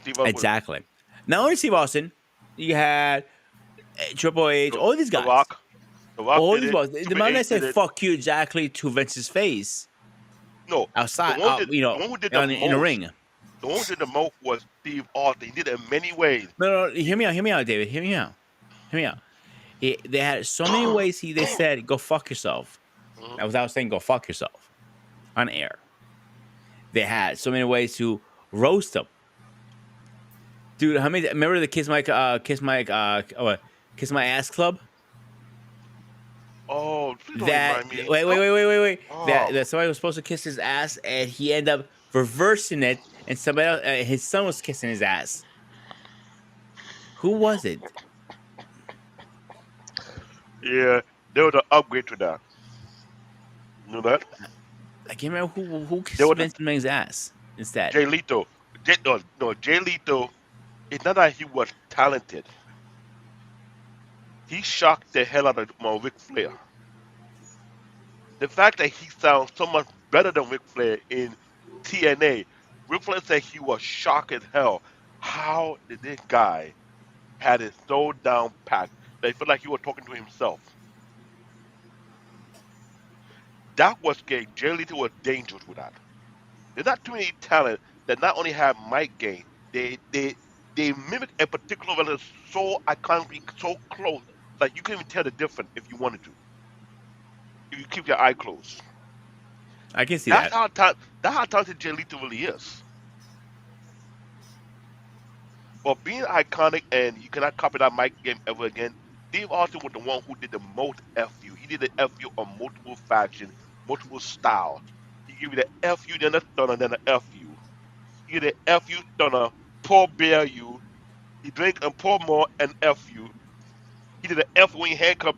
Steve Austin was Exactly. Not only Steve Austin, you had Triple H, the, all these the guys, Rock. The Rock all did these it. bosses. The Triple moment I H say did it. "fuck you" exactly to Vince's face No, the outside, one did the you know, one who did the in the most. ring. The one who did the most was Steve Austin. He did it in many ways. No, He, hear me out, David. Hear me out. They had so many ways they said "go fuck yourself" Mhm. without saying "go fuck yourself" on air. They had so many ways to roast them. Dude, how many? Remember the kiss my ass club? Oh, please don't That remind me. wait, No. that Oh, somebody was supposed to kiss his ass and he ended up reversing it, and somebody else, his son was kissing his ass. Who was it? yeah. There was an upgrade to that. You know that? I can't remember who There kissed was the Vince McMahon's ass instead. Jay Leto. No, Jay Leto. It's not that he was talented. He shocked the hell out of Ric Flair. The fact that he sounds so much better than Ric Flair in TNA, Ric Flair said he was shocked as hell. How did this guy had it so down packed that he felt like he was talking to himself? That was scary. Jay Lethal was dangerous with that. There's not too many talent that not only have mic game, they mimic a particular role so iconically so close like you can even tell the difference if you wanted to. If you keep your eye closed. I can see That's that. how that's how talented Jay Lethal really is. But being iconic and you cannot copy that mic game ever again, Steve Austin was the one who did the most FU. He did the FU on multiple fashion, multiple styles. He give you the FU, then a stunner, then a FU. He did the FU stunner, pour bear you. He drink and pour more and FU. He did the F when you handcuff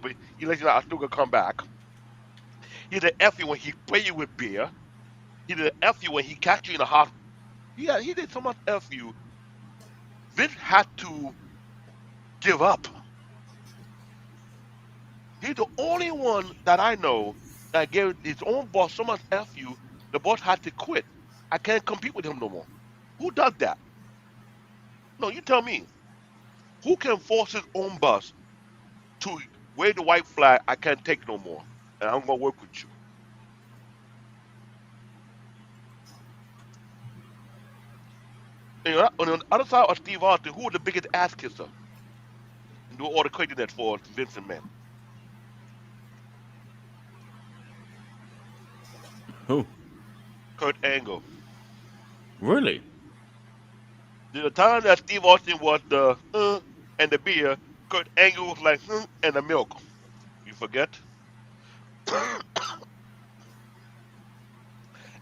it, he let you know I still gonna come back. He did the FU when he spray you with beer. He did the FU when he catch you in the hospital. Yeah, he did so much FU. Vince had to give up. He's the only one that I know that gave his own boss so much FU, the boss had to quit. I can't compete with him no more. Who does that? No, you tell me. Who can force his own boss to wave the white flag? I can't take no more, and I'm gonna work with you. And on the other side of Steve Austin, who was the biggest ass kisser and do all the craziness for Vincent Man? Who? Kurt Angle. Really? The time that Steve Austin was the and the beer, Kurt Angle was like and the milk. You forget?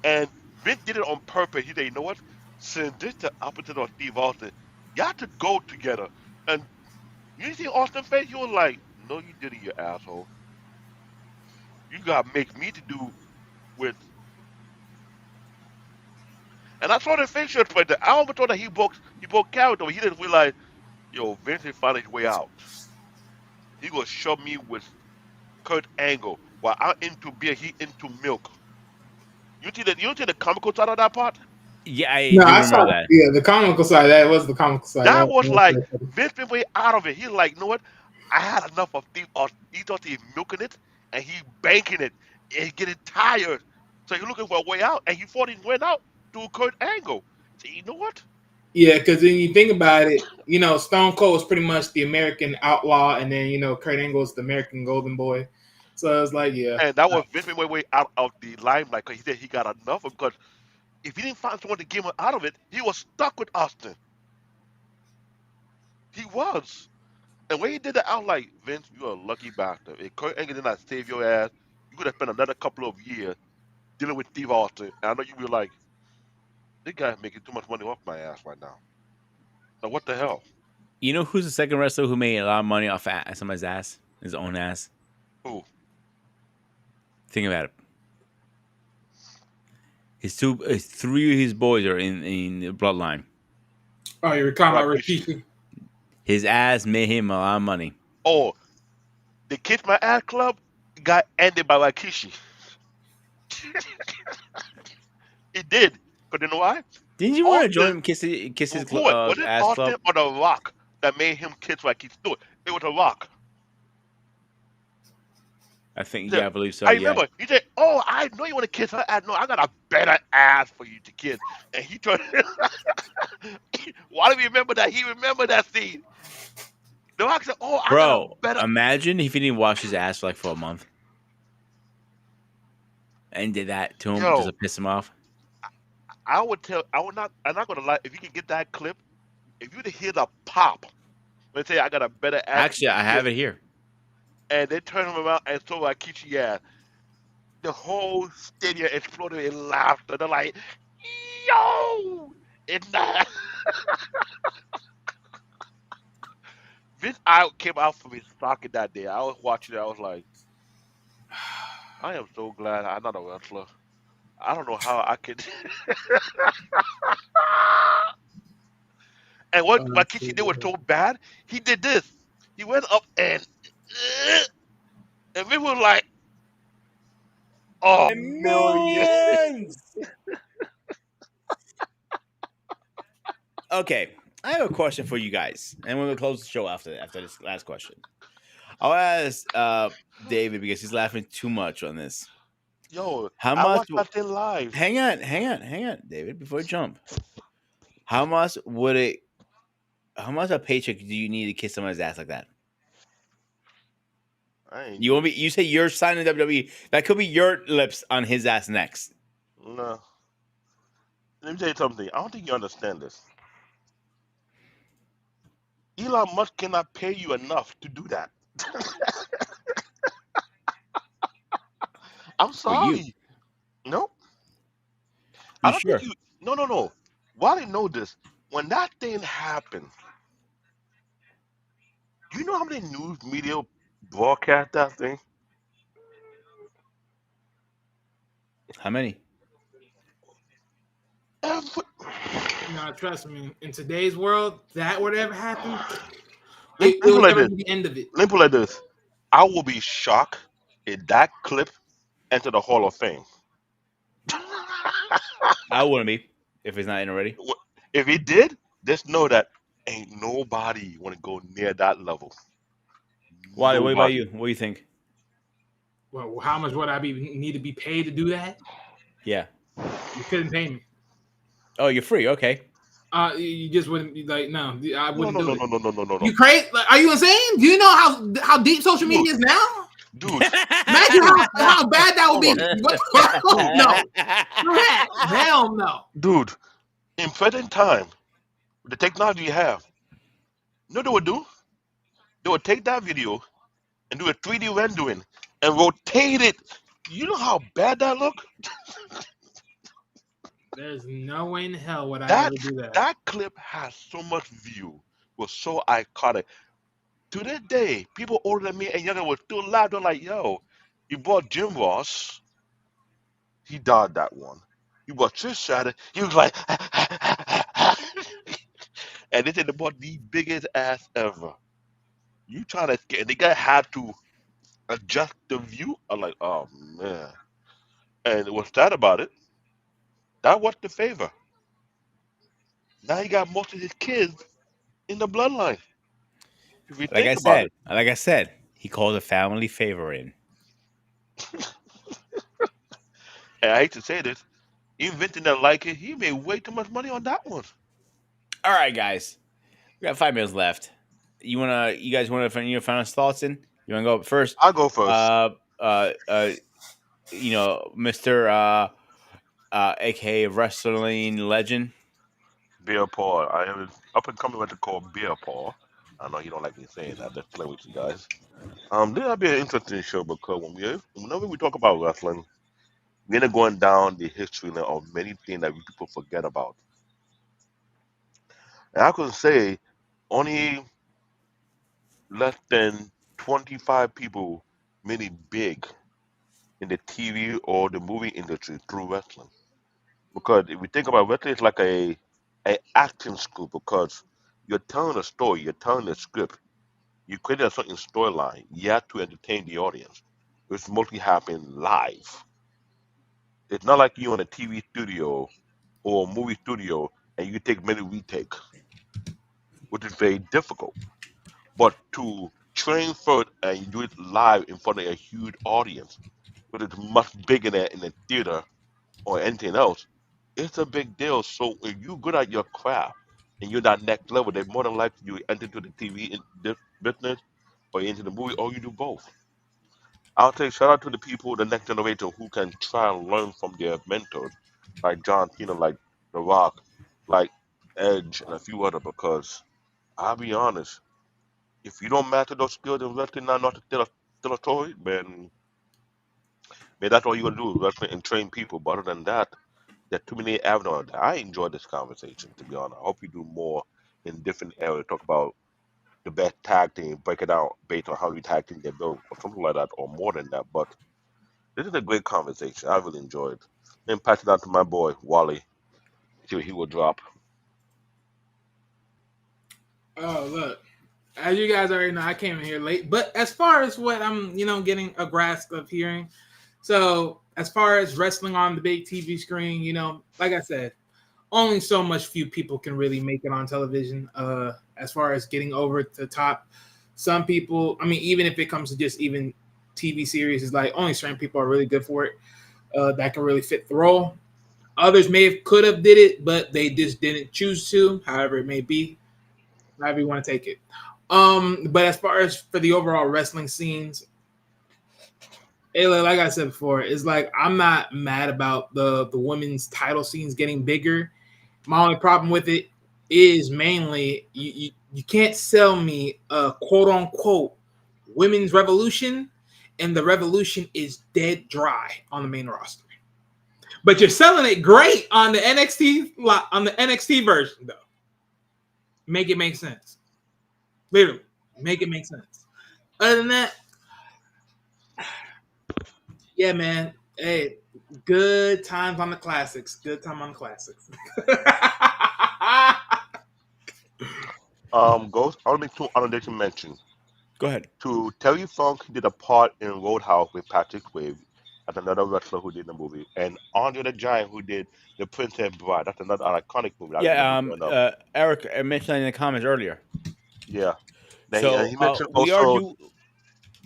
And Vince did it on purpose. He said, you know what? Since this is the opposite of Steve Austin, you have to go together. And you see Austin face, you was like, no, you didn't, you asshole. You got to make me to do with. And I saw the facial expression. I almost thought that he broke character, but he didn't realize, yo, Vince is finding his way out. He gonna shove me with Kurt Angle while I'm into beer, he into milk. You see the comical side of that part? Yeah, I No, do I remember saw. that. Yeah, the comical side. That was the comical side. That was like That was Vince been way out of it. He's like, you know what? I had enough of Steve Austin. He thought he's milking it and he banking it and he getting tired. So he's looking for a way out and he thought he went out through Kurt Angle. So you know what? yeah, because when you think about it, Stone Cold was pretty much the American outlaw, and then Kurt Angle is the American golden boy. So it's like, yeah, And that was Vince been way out of the limelight because he said he got enough of it because if he didn't find someone to get him out of it, he was stuck with Austin. He was. And when he did that, I was like, Vince, you're a lucky bastard. If Kurt Angle did not save your ass, you could have spent another couple of years dealing with Steve Austin. And I know you were like, this guy's making too much money off my ass right now. Now, what the hell? You know who's the second wrestler who made a lot of money off somebody's ass? His own ass. Who? Think about it. Three of his boys are in the bloodline. Oh, you're talking about Rikishi. Rikishi. His ass made him a lot of money. Oh, the Kiss My Ass Club got ended by Rikishi. It did. But you know why? Didn't you want to Austin- join him, kiss his Who was it? ass Austin club? or The Rock that made him kiss Rikishi? No, it was The Rock. I think, Yeah, yeah, I believe so. I Yeah. remember. He said, "Oh, I know you want to kiss her ass. No, I got a better ass for you to kiss." And he turned. Why do we remember that? He remembered that scene. The Rock said, "Oh, I got a Bro, better." imagine if he didn't wash his ass for a month and did that to him Yo. just to piss him off. I would tell. I would not. I'm not gonna lie. If you can get that clip, if you to hear the pop, let's say I got a better ass. Actually, I have it here. And they turn him around and so Rikishi ass. The whole stadium exploded in laughter. They're like, "Yo, it's not." Vince out came out from his socket that day. I was watching it. I was like, I am so glad I'm not a wrestler. I don't know how I could. And what Rikishi did was so bad. He did this. He went up and Vince was like, "Oh, million." Okay, I have a question for you guys, and we're gonna close the show after this last question. I'll ask David because he's laughing too much on this. Yo, How I much? watched that thing live. Hang on, David. Before you jump, how much would it? How much a paycheck do you need to kiss someone's ass like that? I ain't You want me? You say you're signing WWE. That could be your lips on his ass next. No. Let me tell you something. I don't think you understand this. Elon Musk cannot pay you enough to do that. I'm For you. sorry. No, You I don't sure? think you. No. Why do you know this? When that thing happened, do you know how many news media broadcast that thing? How many? Every, No, trust me. In today's world, that would ever happen, let it me would put it like never this. be the end of it. Let me put it like this. I will be shocked if that clip enter the Hall of Fame. I wouldn't be if it's not in already. If it did, just know that ain't nobody want to go near that level. Why? What about Nobody. you? What do you think? Well, how much would I need to be paid to do that? Yeah. You couldn't pay me. Oh, you're free. Okay. You just wouldn't be like, no, I No, wouldn't do it. no. You crazy? Like, are you insane? Do you know how deep social media is now? Dude, Imagine how bad that would be. What the fuck? No. Hell no. dude, in present time, with the technology you have, you know what they would do? They would take that video and do a 3D rendering and rotate it. You know how bad that look? There's no way in hell would I That ever do that. that clip has so much view, was so iconic. To this day, people older than me and younger will still laugh. They're like, yo, you bought Jim Ross, he died that one. You bought Trish Stratus, he was like, and they said they bought the biggest ass ever. You trying to get, the guy had to adjust the view. I'm like, oh man. And what's sad about it? That was the favor. Now he got most of his kids in the bloodline. If you Like think I about said, he called a family favor in. it, and I hate to say this, even Vince didn't like it. He made way too much money on that one. All right, guys. We got 5 minutes left. You guys wanna find your final thoughts in? You wanna go up first? I'll go first. Mr. aka wrestling legend. Beer Paul. I have an up and coming what they call Beer Paul. I know you don't like me saying that. Just playing with you guys. This will be an interesting show because whenever we talk about wrestling, we're gonna going down the history of many things that people forget about. And I could say only less than 25 people made it big in the TV or the movie industry through wrestling. Because if we think about wrestling, it's like a acting school because you're telling a story, you're telling a script, you create a certain storyline. You have to entertain the audience. It's mostly happening live. It's not like you in a TV studio or a movie studio and you take many retake, which is very difficult. But to train for it and you do it live in front of a huge audience, which is much bigger than in a theater or anything else, it's a big deal. So if you're good at your craft and you're that next level, then more than likely you enter into the TV business or into the movie or you do both. I'll say shout out to the people, the next generation who can try and learn from their mentors, like John Cena, like The Rock, like Edge, and a few other. Because I'll be honest, if you don't master those skills in wrestling, not to tell a story, man, that's all you're gonna do, wrestling and train people. But other than that, there are too many avenues. I enjoyed this conversation, to be honest. I hope we do more in different areas. Talk about the best tag team, break it down based on how we tag team they built, or something like that, or more than that. But this is a great conversation. I really enjoyed it. Then pass it on to my boy Wally. See what he will drop. Oh, look. As you guys already know, I came in here late. But as far as what I'm, getting a grasp of hearing, so as far as wrestling on the big TV screen, like I said, only so much few people can really make it on television. As far as getting over the top, some people, I mean, even if it comes to just even TV series, is like only certain people are really good for it. That can really fit the role. Others could have did it, but they just didn't choose to. However, it may be, however you want to take it. But as far as for the overall wrestling scenes, like I said before, it's like I'm not mad about the women's title scenes getting bigger. My only problem with it is mainly you can't sell me a quote unquote women's revolution, and the revolution is dead dry on the main roster. But you're selling it great on the NXT version though. Make it make sense. Literally, make it make sense. Other than that, yeah, man. Hey, good times on the classics. Good time on the classics. Ghost, I want to make two honorable mention. Go ahead. To Terry Funk did a part in Roadhouse with Patrick Swayze. That's another wrestler who did the movie. And Andre the Giant who did The Princess Bride. That's another iconic movie. I Yeah, remember growing up. Eric mentioned in the comments earlier. Yeah. Then So he mentioned we are also due.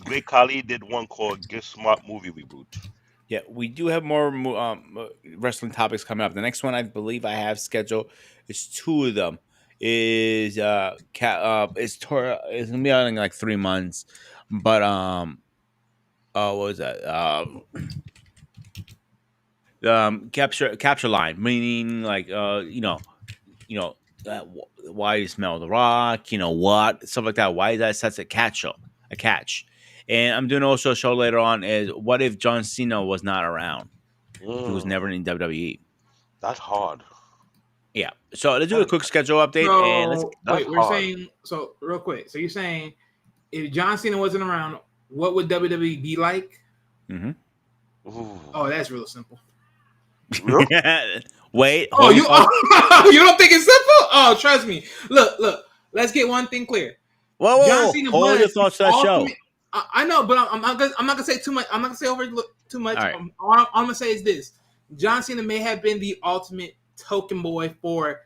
Great Khali did one called Get Smart Movie Reboot. Yeah, we do have more wrestling topics coming up. The next one I believe I have scheduled is two of them. It's gonna be out in like 3 months, but what was that? Capture line, meaning like you know, why you smell the rock, what stuff like that. Why is that such a catch? And I'm doing also a show later on is what if John Cena was not around? He was never in WWE. That's hard. Yeah. So let's do a quick schedule update and let's. So That's wait, we're hard. saying so real quick. So you're saying if John Cena wasn't around, what would WWE be like? Mm-hmm. Ooh. Oh, that's real simple. Really? Wait. Oh, you you don't think it's simple? Oh, trust me. Look. Let's get one thing clear. Whoa. John Cena Hold your thoughts to that show. I know, but I'm not gonna say too much. I'm not gonna say over too much. All right. All I'm gonna say is this: John Cena may have been the ultimate token boy for,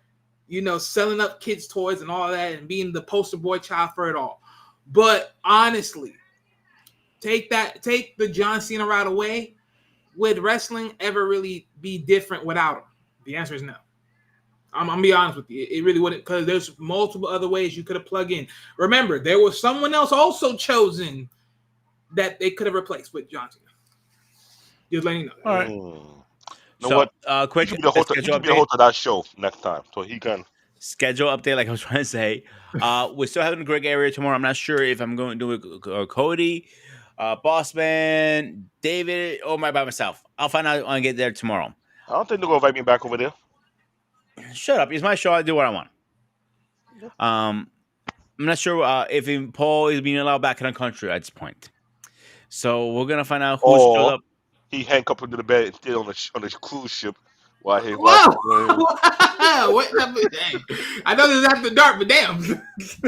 selling up kids' toys and all that, and being the poster boy child for it all. But honestly, take the John Cena route away. Would wrestling ever really be different without him? The answer is no. I'm gonna be honest with you. It really wouldn't, because there's multiple other ways you could have plugged in. Remember, there was someone else also chosen that they could have replaced with John Cena. Just letting you know. All right. You know So, what? quick He should be the host of that show next time, so he can schedule update, like I was trying to say. We're still having a Greg area tomorrow. I'm not sure if I'm going to do it Cody, Bossman, David, or by myself. I'll find out when I get there tomorrow. I don't think they're gonna invite me back over there. Shut up. It's my show. I do what I want. I'm not sure if Paul is being allowed back in the country at this point. So we're gonna find out who's still Or up. he handcuffed under the bed and still on a cruise ship while he Whoa! What? Hey, I know this is after dark, but damn.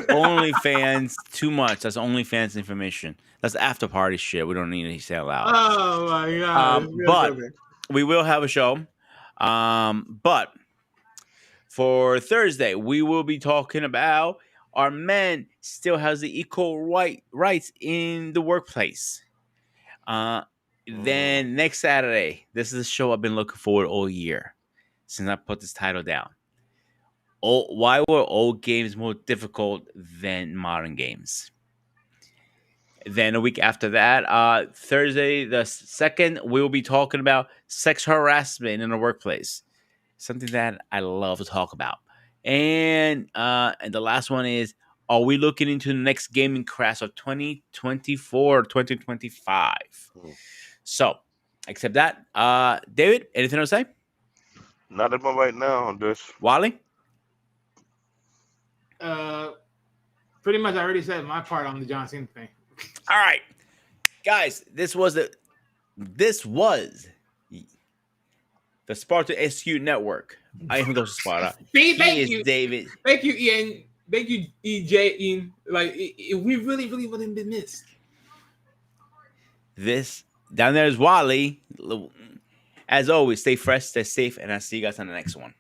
OnlyFans too much. That's OnlyFans information. That's after party shit. We don't need to say it loud. Oh my god! But we will have a show. But for Thursday, we will be talking about our men still has the equal rights in the workplace. Then next Saturday, this is a show I've been looking forward all year since I put this title down. Why were old games more difficult than modern games? Then a week after that, Thursday the 2nd, we will be talking about sex harassment in the workplace. Something that I love to talk about. And the last one is, are we looking into the next gaming crash of 2024 or 2025? So, except that, David, anything to say? Not at right now on this. Wally? Pretty much I already said my part on the John Cena thing. All right. Guys, this was the Sparta SQ Network. I am going to Sparta. Thank you, David. Thank you, Ian. Thank you, EJ. Ian. Like we really been missed. This down there is Wally. As always, stay fresh, stay safe, and I'll see you guys on the next one.